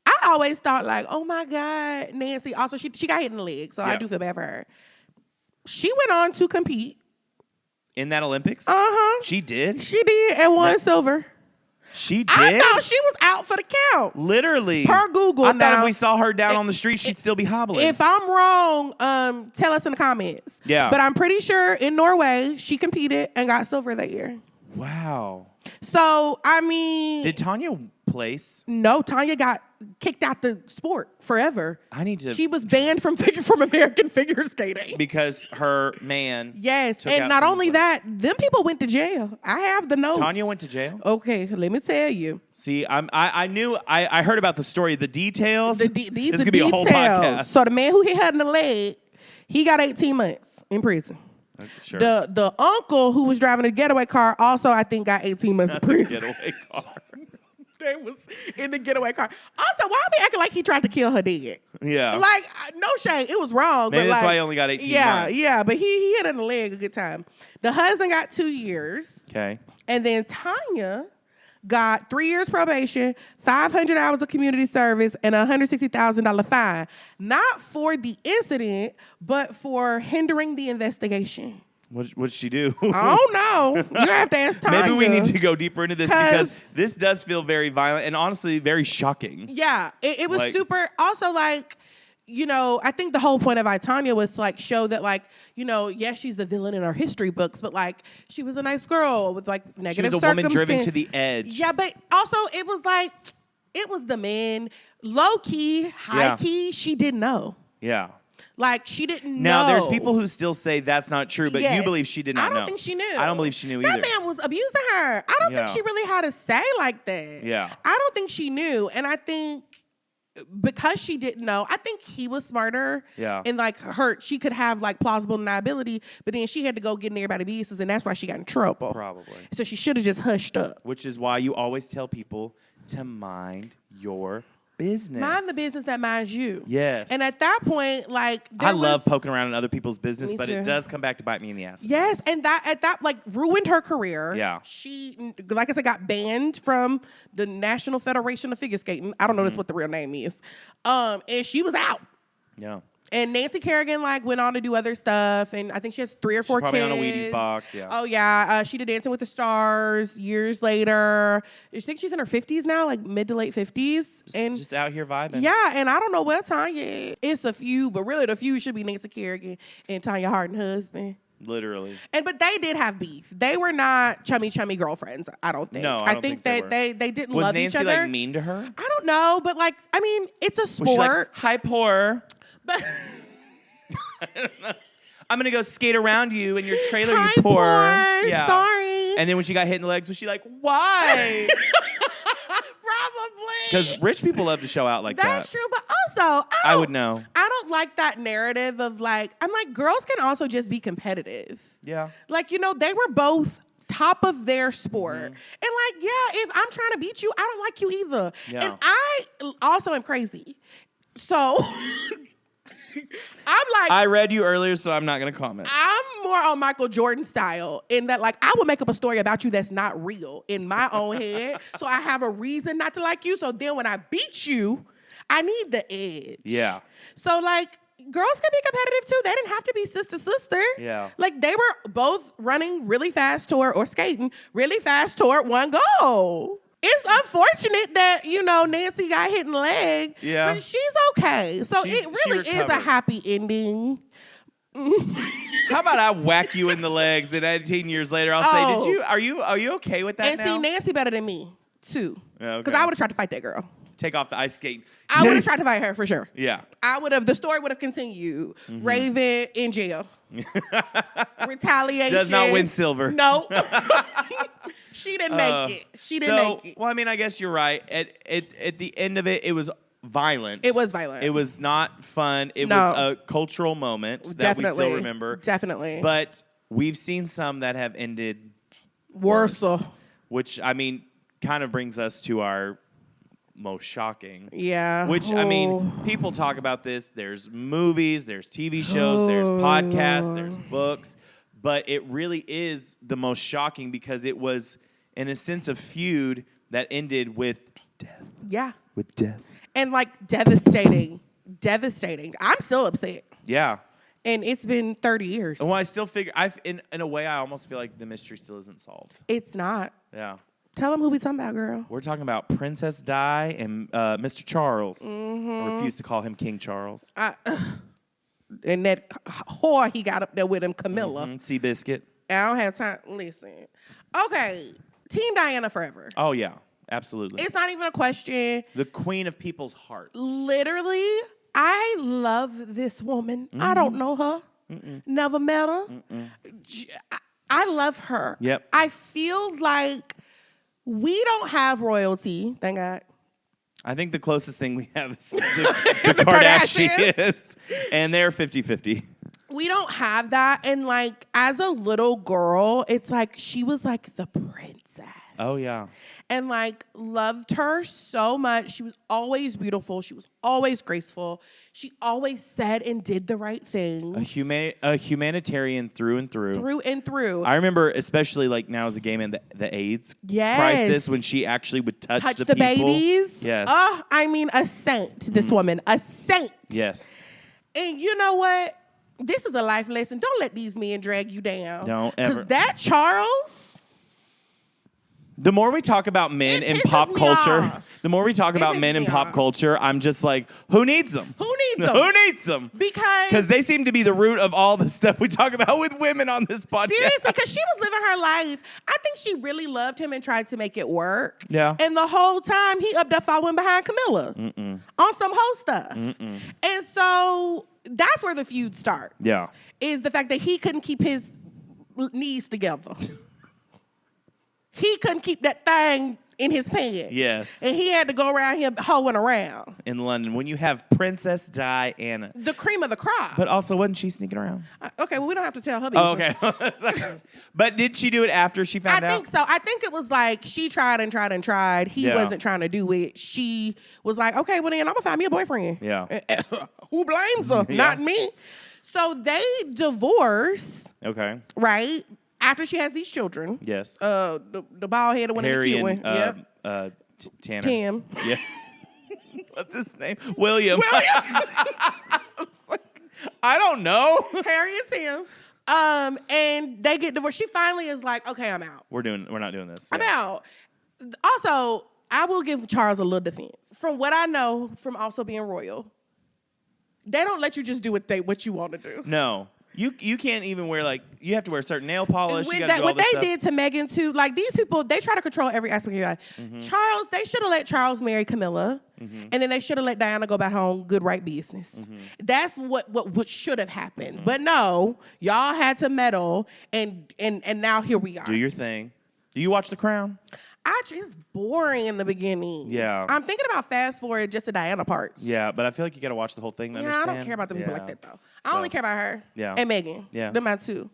I always thought like, oh my God, Nancy. Also, she got hit in the leg, so I do feel bad for her. She went on to compete. In that Olympics? Uh-huh. She did? She did and won silver. She did? I thought she was out for the count. Literally. Per Google. I now, thought if we saw her down on the street, she'd still be hobbling. If I'm wrong, tell us in the comments. Yeah. But I'm pretty sure in Norway, she competed and got silver that year. Wow. So, I mean. Did Tanya place? No, Tanya got kicked out the sport forever. I need to. She was banned from American figure skating. Because her man. Yes, took and out not some only of that, them people went to jail. I have the notes. Tanya went to jail? Okay, let me tell you. See, I heard about the story, the details. These this are could be a whole podcast. So the man who hit her in the leg, he got 18 months in prison. Sure. The uncle who was driving the getaway car also, I think, got 18 months in prison. Getaway car. They was in the getaway car. Also, why are we acting like he tried to kill her dead? Yeah. Like, no shade. It was wrong. Maybe but that's like, why he only got 18 months. Yeah, but he hit her in the leg a good time. The husband got 2 years. Okay. And then Tanya got 3 years probation, 500 hours of community service, and a $160,000 fine. Not for the incident, but for hindering the investigation. What'd she do? I don't know. You have to ask Tanya. Maybe we need to go deeper into this because this does feel very violent and honestly very shocking. Yeah, it was Like- super. Also, like, you know, I think the whole point of Tanya was to, like, show that, like, you know, yes, she's the villain in our history books, but, like, she was a nice girl with, like, She negative was a woman driven circumstan- to the edge. Yeah, but also it was like, it was the men. Low key, high key, she didn't know. Yeah. Like, she didn't know. Now, there's people who still say that's not true, but Yes. you believe she did not know. I don't think she knew. I don't believe she knew either. That man was abusing her. I don't think Yeah. she really had to say like that. Yeah. I don't think she knew. And I think because she didn't know, I think he was smarter. Yeah. And like she could have like plausible deniability, but then she had to go get in everybody's business, and that's why she got in trouble. Probably. So she should have just hushed up. Which is why you always tell people to mind your business. Mind the business that minds you. Yes. And at that point, like, I love poking around in other people's business, Me but too. it does come back to bite me in the ass. Yes, and that like ruined her career. Yeah. She, like I said, got banned from the National Federation of Figure Skating. I don't know that's what the real name is. And she was out. Yeah. And Nancy Kerrigan like went on to do other stuff, and I think she has 3 or 4 She's probably kids. on a Wheaties box, yeah. Oh yeah, she did Dancing with the Stars years later. I think she's in her 50s now, like mid to late 50s, and Just out here vibing. yeah, and I don't know what Tanya is. It's a feud, but really the feud should be Nancy Kerrigan and Tanya Hardin husband. Literally. But they did have beef. They were not chummy girlfriends, I don't think. No, I don't think that they they didn't Was love Nancy each other. like mean to her? I don't know, but like, I mean, it's a Was sport. she like, hi, poor. But I'm going to go skate around you in your trailer, hi, you poor. poor. Yeah. Sorry. And then when she got hit in the legs, was she like, why? Probably. Because rich people love to show out like That's that. true, but also I would know. I don't like that narrative of like, I'm like, girls can also just be competitive. Yeah. Like, you know, they were both top of their sport. Mm-hmm. And like, yeah, if I'm trying to beat you, I don't like you either. Yeah. And I also am crazy. So I'm like, I read you earlier, so I'm not going to comment. I'm more on Michael Jordan style in that, like, I will make up a story about you that's not real in my own head. So I have a reason not to like you. So then when I beat you, I need the edge. Yeah. So, like, girls can be competitive too. They didn't have to be sister. Yeah. Like, they were both running really fast or skating really fast toward one goal. It's unfortunate that, you know, Nancy got hit in the leg. Yeah. But she's okay. So She it really is a recovered. happy ending. How about I whack you in the legs and 18 years later I'll say, are you okay with that And now? see, Nancy better than me, too. Okay. Because I would have tried to fight that girl. Take off the ice skate. I would have tried to fight her for sure. Yeah. I would have, the story would have continued. Mm-hmm. Raven in jail. Retaliation. Does not win silver. No. She didn't make it. She didn't make it. Well, I mean, I guess you're right. At the end of it, it was violent. It was violent. It was not fun. It No. was a cultural moment that we still remember. Definitely. But we've seen some that have ended worse. which, I mean, kind of brings us to our most shocking. Yeah. Which, I mean, people talk about this. There's movies, there's TV shows, there's podcasts, there's books. But it really is the most shocking because it was, in a sense, a feud that ended with death. Yeah. With death. And, like, devastating. Devastating. I'm still upset. Yeah. And it's been 30 years. Well, I still figure, in a way, I almost feel like the mystery still isn't solved. It's not. Yeah. Tell them who we talking about, girl. We're talking about Princess Di and Mr. Charles. I refuse to call him King Charles. And that whore he got up there with him, Camilla. Seabiscuit. I don't have time. Listen. Okay. Team Diana forever. Oh, yeah. Absolutely. It's not even a question. The queen of people's hearts. Literally, I love this woman. I don't know her. Never met her. I love her. Yep. I feel like we don't have royalty, thank God. I think the closest thing we have is the Kardashians. And they're 50-50. We don't have that. And like, as a little girl, it's like she was like the princess. Oh, yeah. And like, loved her so much. She was always beautiful. She was always graceful. She always said and did the right thing. A humanitarian through and through. Through and through. I remember, especially like now as a gay man, the AIDS crisis when she actually would touch the people. babies. Yes. Oh, I mean, a saint, this woman. A saint. Yes. And you know what? This is a life lesson. Don't let these men drag you down. Don't ever. Because that Charles... The more we talk about men in pisses pop me culture, off. the more we talk about pisses men in me pop off. culture, I'm just like, who needs them? Who needs them? Who needs them? Because they seem to be the root of all the stuff we talk about with women on this podcast. seriously, because she was living her life. I think she really loved him and tried to make it work. Yeah. And the whole time, he up there following behind Camilla on some hoe stuff. And so that's where the feud starts. Yeah. Is the fact that he couldn't keep his knees together. He couldn't keep that thing in his pants. Yes. And he had to go around here hoeing around. In London, when you have Princess Diana. The cream of the crop. But also, wasn't she sneaking around? Okay, well, we don't have to tell her Oh, business. okay. But did she do it after she found out? I think so. I think it was like she tried and tried and tried. He wasn't trying to do it. She was like, okay, well, then I'm going to find me a boyfriend. Yeah. Who blames her? Yeah. Not me. So they divorce, Okay. right? After she has these children. Yes. The bald-headed one and the Harry cute and one. Yep. Tanner. Tim. Yeah. What's his name? William. I don't know. Harry and Tim. And they get divorced. She finally is like, okay, I'm out. We're not doing this. I'm Yeah. out. Also, I will give Charles a little defense. From what I know from also being royal, they don't let you just do what you want to do. No. You can't even wear, like, you have to wear certain nail polish. With You gotta do all what this they stuff. did to Meghan too, like these people, they try to control every aspect of your life. Charles, they should have let Charles marry Camilla, and then they should have let Diana go back home, good right business. That's what should have happened. But no, y'all had to meddle, and now here we are. Do your thing. Do you watch The Crown? It's boring in the beginning. Yeah. I'm thinking about fast forward just the Diana part. Yeah, but I feel like you got to watch the whole thing to Yeah, understand. I don't care about the people like that though. I So, only care about her. Yeah. And Meghan. Yeah. Them my two.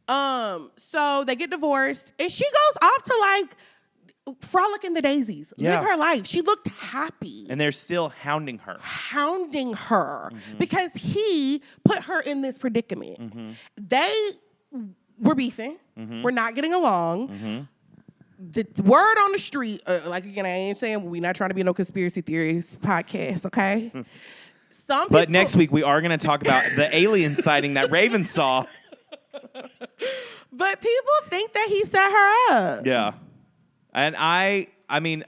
So they get divorced, and she goes off to like frolic in the daisies, Yeah. live her life. She looked happy. And they're still hounding her. Hounding her because he put her in this predicament. They were beefing. We're not getting along. The word on the street, like again, I ain't saying we're not trying to be no conspiracy theories podcast, okay? Some people, But next week we are going to talk about the alien sighting that Raven saw. But people think that he set her up. Yeah. And I mean,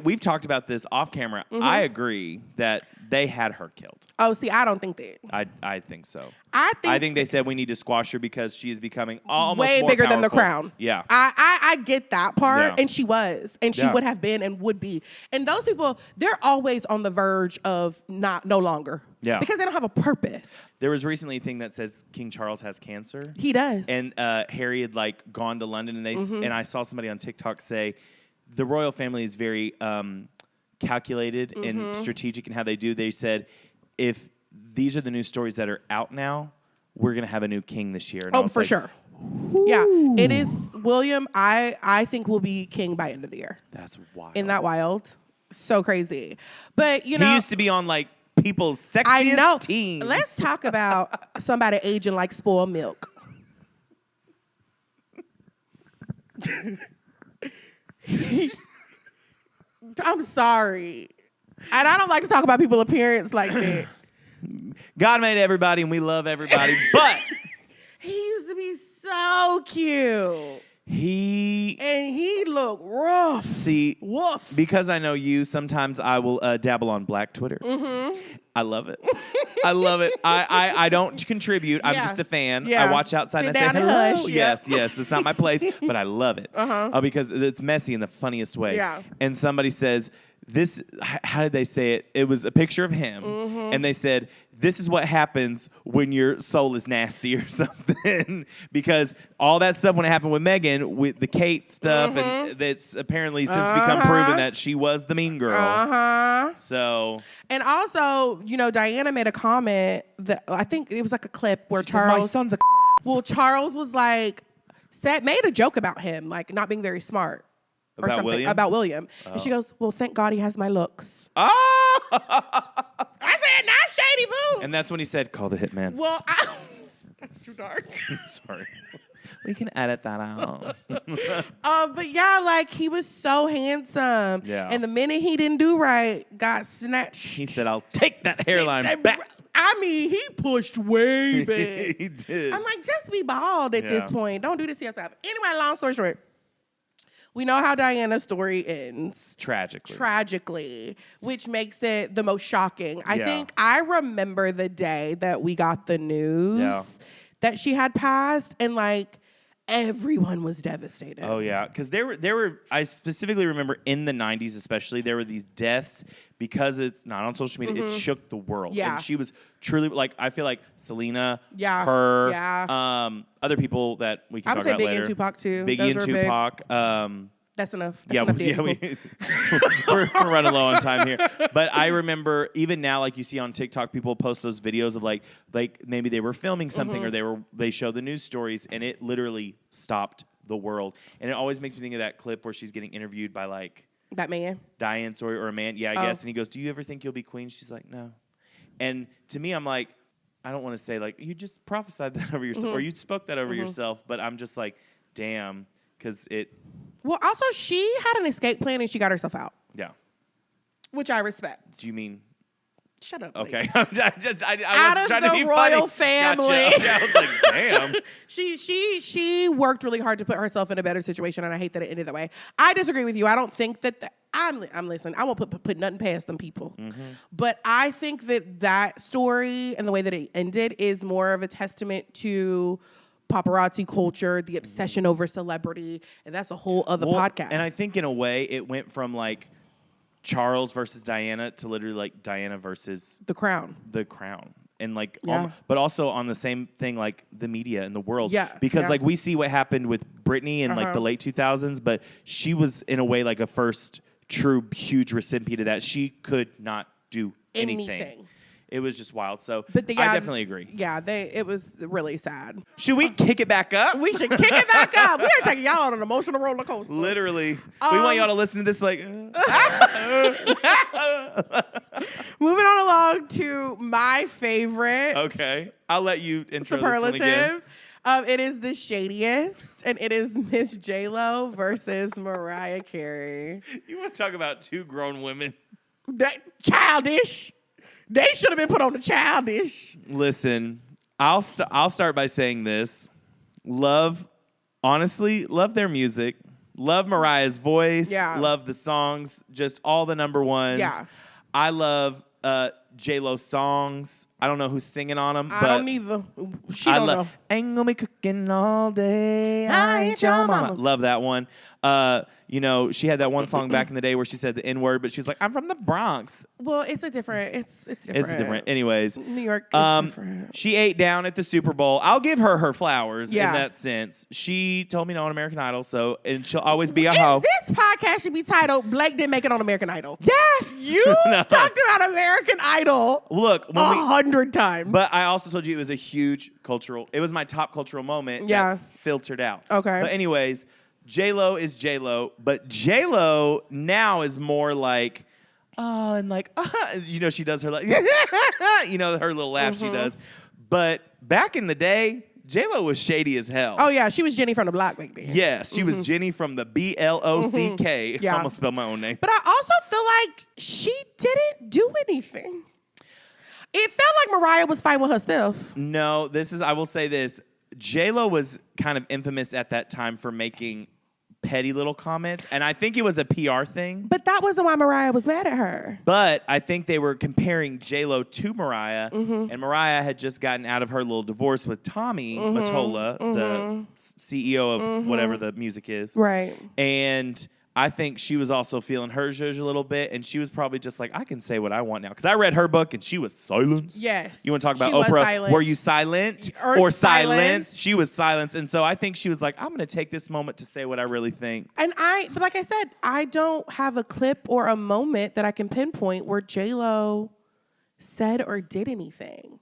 we've talked about this off camera. I agree that they had her killed. Oh, see, I don't think that. I think so. I think they said we need to squash her because she is becoming almost way more bigger than the powerful. crown. Yeah. I get that part, Yeah. and she was, and she Yeah. would have been, and would be. And those people, they're always on the verge of no longer. Yeah. Because they don't have a purpose. There was recently a thing that says King Charles has cancer. He does. And Harry had like gone to London, and and I saw somebody on TikTok say the royal family is very calculated and strategic in how they do. They said if these are the new stories that are out now, we're gonna have a new king this year. And I Oh, was for like, sure. Yeah, it is William. I think will be king by end of the year. That's wild. Isn't that wild? So crazy. But, you He know. used to be on like people's sexiest I know. teens. Let's talk about somebody aging like spoiled milk. I'm sorry. And I don't like to talk about people's appearance like that. God made everybody and we love everybody, but He used to be so cute. And he looked rough. See, Woof. because I know you, sometimes I will dabble on Black Twitter. Mm-hmm. I love it. I love it. I don't contribute. I'm just a fan. Yeah. I watch outside Sit and I say down and hello. hush. Yes, yes. It's not my place, but I love it. Because it's messy in the funniest way. Yeah. And somebody says, this, how did they say it? It was a picture of him. Mm-hmm. And they said, this is what happens when your soul is nasty or something. Because all that stuff when it happened with Megan, with the Kate stuff, and that's apparently since become proven that she was the mean girl. So. And also, you know, Diana made a comment that I think it was like a clip where She said, my son's a well, Charles was like, made a joke about him, like not being very smart. Or About something William? about William. And she goes, well, thank God he has my looks. Oh! I said, not shady boo. And that's when he said, call the hitman. Well, that's too dark. Sorry. We can edit that out. But yeah, like he was so handsome. Yeah. And the minute he didn't do right, got snatched. He said, I'll take that hairline back. I mean, he pushed way back. He did. I'm like, just be bald at this point. Don't do this to yourself. Anyway, long story short. We know how Diana's story ends. Tragically, which makes it the most shocking. I think I remember the day that we got the news that she had passed, and like everyone was devastated. Oh yeah, because there were. I specifically remember in the '90s, especially, there were these deaths because it's not on social media. It shook the world. Yeah, and she was truly like. I feel like Selena, her, other people that we can I talk would say about Biggie later. and Tupac too. Biggie and Tupac. That's enough. We're running low on time here. But I remember even now, like you see on TikTok, people post those videos of like maybe they were filming something or they show the news stories, and it literally stopped the world. And it always makes me think of that clip where she's getting interviewed by like that man, Diane Sawyer or a man, I guess. And he goes, "Do you ever think you'll be queen?" She's like, "No." And to me, I'm like, I don't want to say like you just prophesied that over yourself or you spoke that over yourself, but I'm just like, damn, because it. Well, also, she had an escape plan and she got herself out. Yeah. Which I respect. Do you mean? Shut up. Okay. I was trying to be royal family. Gotcha. Okay, I was like, damn. She worked really hard to put herself in a better situation, and I hate that it ended that way. I disagree with you. I don't think that I'm listening. I won't put nothing past them people. But I think that story and the way that it ended is more of a testament to paparazzi culture, the obsession over celebrity, and that's a whole other podcast. And I think in a way it went from like Charles versus Diana to literally like Diana versus The Crown. And like, but also on the same thing, like the media and the world. Yeah. Because like we see what happened with Britney in like the late 2000s, but she was in a way like a first true huge recipient of that. She could not do anything. It was just wild. So I definitely agree. Yeah, it was really sad. Should we kick it back up? We should kick it back up. We are taking y'all on an emotional roller coaster. Literally. We want y'all to listen to this like. Moving on along to my favorite. Okay. I'll let you intro superlative. This one again. It is the shadiest, and it is Miss J-Lo versus Mariah Carey. You want to talk about two grown women? Childish. They should have been put on the Childish. Listen, I'll start by saying this. Honestly, love their music. Love Mariah's voice. Yeah. Love the songs. Just all the number ones. Yeah. I love J-Lo songs. I don't know who's singing on them. I but don't either. She don't know. Ain't gonna be cooking all day. I ain't your mama. Love that one. She had that one song back in the day where she said the N-word, but she's like, I'm from the Bronx. Well, it's different. It's different. It's different. Anyways. New York is different. She ate down at the Super Bowl. I'll give her flowers in that sense. She told me no on American Idol, and she'll always be a hoe. This podcast should be titled Blake Didn't Make It on American Idol. Yes! You talked about American Idol Look, 100 times. But I also told you it was a huge it was my top cultural moment that filtered out. Okay. But anyways, J-Lo is J-Lo, but J-Lo now is more like oh, and like, you know, she does her like, you know, her little laugh she does. But back in the day, J-Lo was shady as hell. Oh, yeah. She was Jenny from the block back then. Yes, she was Jenny from the BLOCK. Yeah. I almost spelled my own name. But I also feel like she didn't do anything. It felt like Mariah was fighting with herself. No, I will say this. J-Lo was kind of infamous at that time for making petty little comments, and I think it was a PR thing. But that wasn't why Mariah was mad at her. But I think they were comparing J-Lo to Mariah, and Mariah had just gotten out of her little divorce with Tommy Mottola, the CEO of whatever the music is. Right. And I think she was also feeling her zhuzh a little bit, and she was probably just like, I can say what I want now. Because I read her book, and she was silent. Yes. You want to talk about She was Oprah? silent. Were you silent Or silenced? She was silenced. And so I think she was like, I'm going to take this moment to say what I really think. And but like I said, I don't have a clip or a moment that I can pinpoint where J-Lo said or did anything.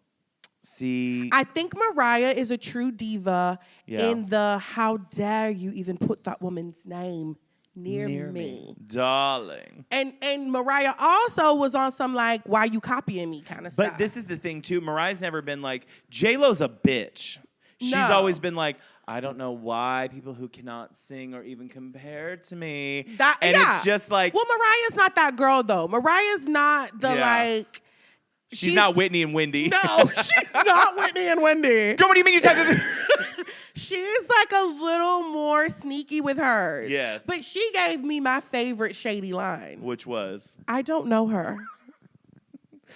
See, I think Mariah is a true diva in the how dare you even put that woman's name near me. Darling. And Mariah also was on some like, why you copying me kind of stuff. But this is the thing too. Mariah's never been like, J-Lo's a bitch. She's No. always been like, I don't know why people who cannot sing are even compared to me. It's just like, well, Mariah's not that girl though. Mariah's not the like. She's not Whitney and Wendy. No, she's not Whitney and Wendy. Girl, what do you mean you typed it? She's like a little more sneaky with hers. Yes. But she gave me my favorite shady line. Which was? I don't know her.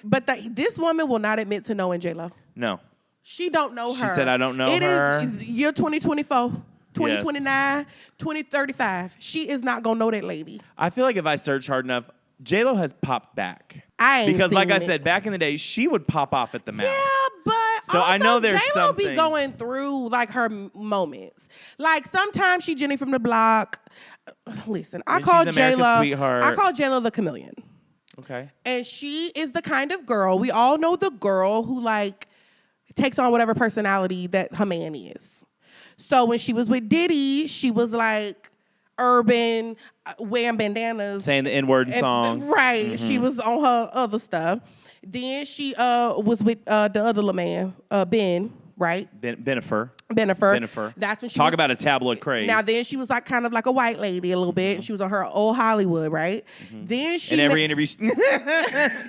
But this woman will not admit to knowing J-Lo. No. She don't know her. She said, I don't know her. It is year 2024, 2029, 2035. She is not going to know that lady. I feel like if I search hard enough, J-Lo has popped back. Because like I said, back in the day, she would pop off at the mouth. Yeah, but so also, I know there's J-Lo something. be going through like her moments. Like sometimes she Jenny from the block. Listen, I call she's America's J-Lo. sweetheart. I call J-Lo the chameleon. Okay. And she is the kind of girl, we all know the girl who like takes on whatever personality that her man is. So when she was with Diddy, she was like urban, wearing bandanas. Saying the N-word in songs. Right. Mm-hmm. She was on her other stuff. Then she was with the other little man, Ben, right? Benifer. That's when she Talk was, about a tabloid craze. Now then she was like kind of like a white lady a little bit. She was on her old Hollywood, right? Then she in every interview.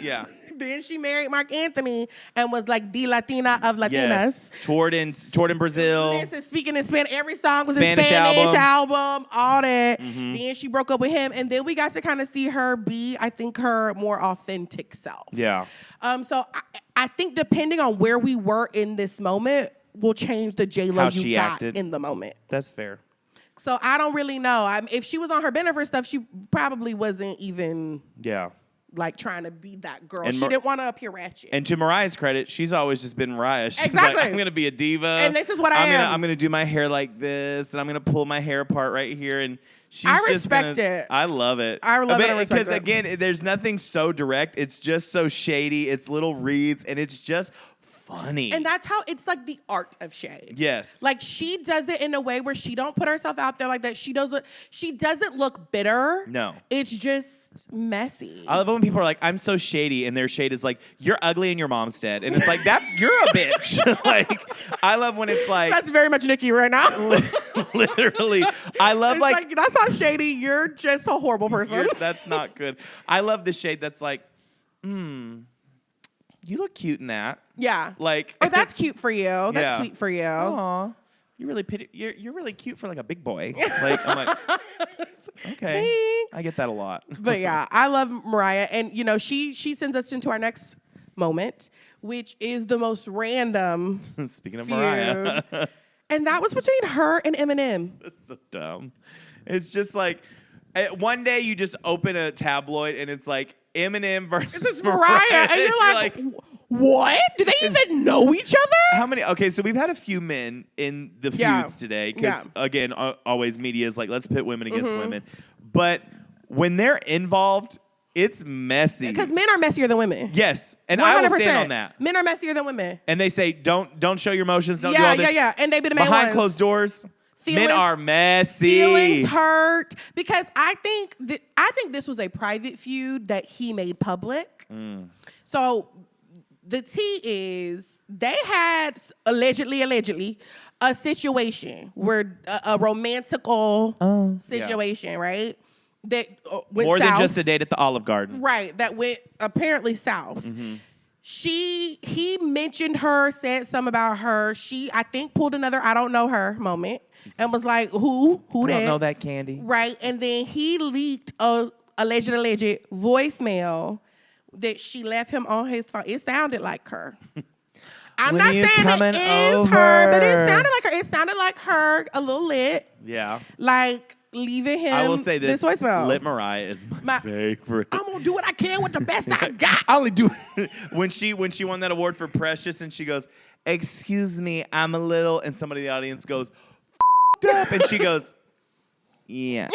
Yeah. Then she married Mark Anthony and was like the Latina of Latinas. Yes. Toured in Brazil. Listen, speaking in Spanish, every song was Spanish a Spanish album. all that. Then she broke up with him, and then we got to kind of see her be, I think, her more authentic self. Yeah. So I think depending on where we were in this moment will change the J-Lo How you she got acted. in the moment. That's fair. So I don't really know. If she was on her benefit stuff, she probably wasn't even like trying to be that girl. And She didn't want to appear ratchet. And to Mariah's credit, she's always just been Mariah. She's Exactly. like, I'm going to be a diva. And this is what I am. I'm going to do my hair like this, and I'm going to pull my hair apart right here. And she's I just respect it. I love it. I love it and respect Because, it. again, there's nothing so direct. It's just so shady. It's little reads, and it's just funny. And that's how it's like the art of shade. Yes. Like she does it in a way where she don't put herself out there like that. She doesn't look bitter. No. It's just messy. I love it when people are like, I'm so shady, and their shade is like, you're ugly and your mom's dead. And it's like, you're a bitch. Like, I love when it's like. That's very much Nikki right now. Literally. I love it's that's not shady. You're just a horrible person. That's not good. I love the shade that's like, you look cute in that. Yeah. Like, or that's cute for you. That's Yeah. sweet for you. Aw, you're really cute for like a big boy. Like, I'm like, okay. Thanks. I get that a lot. But yeah, I love Mariah. And, she sends us into our next moment, which is the most random Speaking of feud. Mariah. And that was between her and Eminem. That's so dumb. It's just like, one day you just open a tabloid and it's like Eminem versus This is Mariah. And you're like, what? Do they even know each other? How many? Okay, so we've had a few men in the feuds today because, again, always media is like, let's pit women against women. But when they're involved, it's messy. Because men are messier than women. Yes, and I will stand on that. Men are messier than women. And they say, don't show your emotions, don't do all this. Yeah. And they be the main Behind ones. closed doors, Men are messy. Feelings hurt because I think this was a private feud that he made public. So the tea is they had allegedly a situation where a romantical situation, right? That went More south. than just a date at the Olive Garden. Right, that went apparently south. He mentioned her, said something about her. She, I think, pulled another I don't know her moment and was like, who I that? don't know that candy. Right, and then he leaked a alleged voicemail that she left him on his phone. It sounded like her. I'm When not you saying coming it is her, but it over? sounded like her. It sounded like her a little lit, Yeah. like leaving him. I will say this. voicemail. Lit Mariah is my favorite. I'm gonna do what I can with the best I got. I only do when she won that award for Precious and she goes, "Excuse me, I'm a little," and somebody in the audience goes, "F***ed up," and she goes, "Yeah."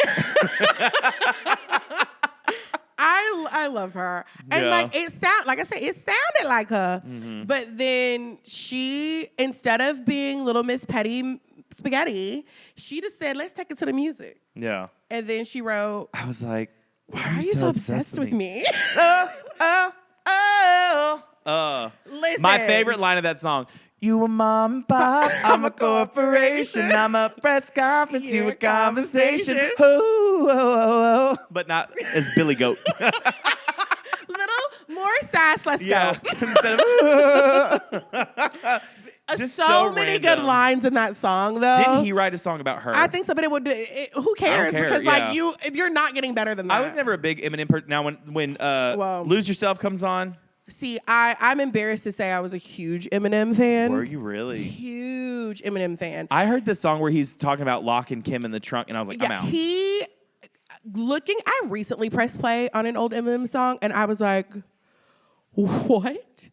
I love her. And Yeah. it sounded like her. But then she, instead of being Little Miss Petty Spaghetti, she just said, let's take it to the music. Yeah. And then she wrote, I was like, why are you so obsessed with me? Listen. My favorite line of that song. You a mom and pop, I'm a corporation, I'm a press conference, you a conversation. Ooh, oh, oh, oh. But not as Billy Goat. Little more sass, let's Yeah. go. Instead of, just so many good random. lines in that song, though. Didn't he write a song about her? I think so, but who cares? care, Because yeah. you're not getting better than that. I was never a big Eminem person. Now when Well, Lose Yourself comes on, See, I'm embarrassed to say I was a huge Eminem fan. were you really? Huge Eminem fan. I heard this song where he's talking about locking Kim in the trunk, and I was like, I'm out. I recently pressed play on an old Eminem song, and I was like, what?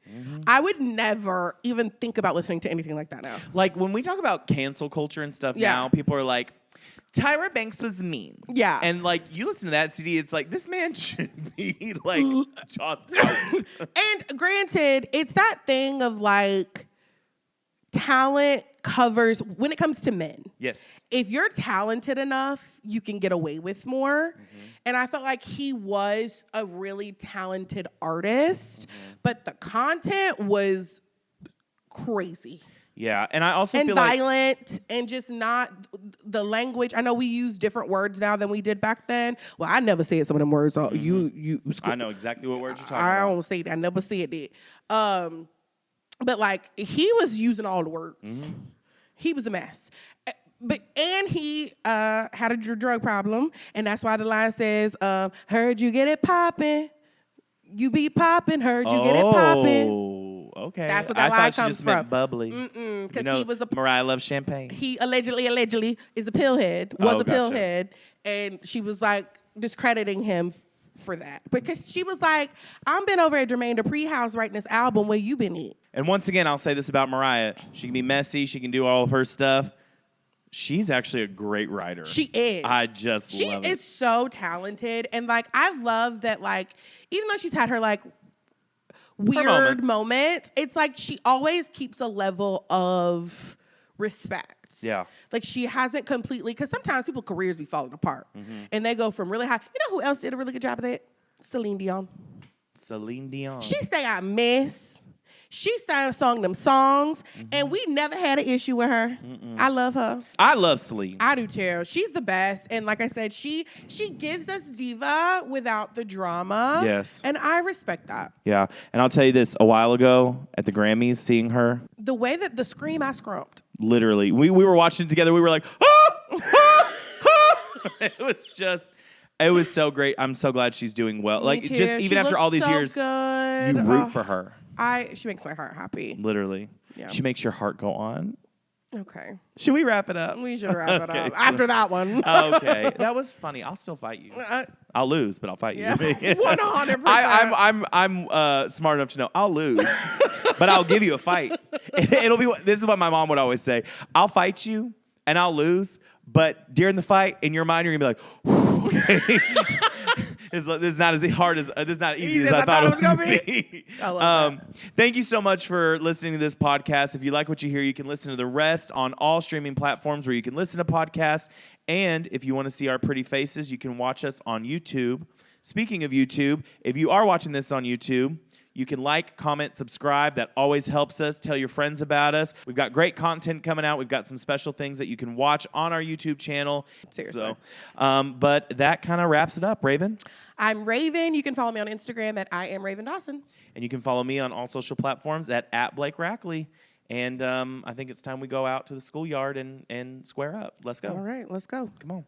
I would never even think about listening to anything like that now. Like when we talk about cancel culture and stuff Yeah. now, people are like, Tyra Banks was mean. Yeah. And like you listen to that CD, it's like this man should be like just out. And granted, it's that thing of like talent covers when it comes to men. Yes. If you're talented enough, you can get away with more. And I felt like he was a really talented artist, but the content was crazy. Yeah. And I also And feel like violent and just not the language. I know we use different words now than we did back then. Well, I never said some of them words. So I know exactly what words you're talking I about. don't say that. I never said that. But like he was using all the words. He was a mess. And he had a drug problem, and that's why the line says, "Heard you get it poppin', you be poppin'. Heard you get it poppin'." Oh, okay. That's what that I line thought she comes just meant from. bubbly. Because he was a Mariah loves champagne. he allegedly is a pillhead, was Oh, a gotcha. pillhead, and she was like discrediting him for that because she was like, "I'm been over at Jermaine Dupri house writing this album. Where you been at?" And once again, I'll say this about Mariah: she can be messy, she can do all of her stuff. She's actually a great writer. She is. I just She love it. is so talented, and like I love that. Like even though she's had her like weird moments, it's like she always keeps a level of respect. Yeah. Like she hasn't completely, because sometimes people's careers be falling apart, and they go from really high. You know who else did a really good job of that? Celine Dion. Celine Dion. She stay out mess. She started song them songs, and we never had an issue with her. I love her. I love Celine. I do too. She's the best, and like I said, she gives us diva without the drama. Yes. And I respect that. Yeah. And I'll tell you this, a while ago at the Grammys, seeing her, The way that the scream I scrumped. literally, we were watching it together. We were like, ah! Ah! Ah! It was so great. I'm so glad she's doing well. Like, too. just even She after all looks these so years, good. you root for her. She makes my heart happy. Literally. Yeah. She makes your heart go on. Okay. Should we wrap it up? We should wrap it Okay, up so- after that one. Okay. That was funny. I'll still fight you. I'll lose, but I'll fight Yeah, you. 100%. I'm smart enough to know I'll lose, but I'll give you a fight. It'll be. This is what my mom would always say. I'll fight you and I'll lose, but during the fight, in your mind, you're gonna be like, "Whew, okay. It's not as hard as it's not easy as I thought it was gonna be. I love that. Thank you so much for listening to this podcast. If you like what you hear, you can listen to the rest on all streaming platforms where you can listen to podcasts. And if you want to see our pretty faces, you can watch us on YouTube. Speaking of YouTube, if you are watching this on YouTube, you can like, comment, subscribe. That always helps us. Tell your friends about us. We've got great content coming out. We've got some special things that you can watch on our YouTube channel. Seriously. So, but that kind of wraps it up, Raven. I'm Raven. You can follow me on Instagram at I am Raven Dawson. And you can follow me on all social platforms at Blake Rackley. And I think it's time we go out to the schoolyard and square up. Let's go. All right, let's go. Come on.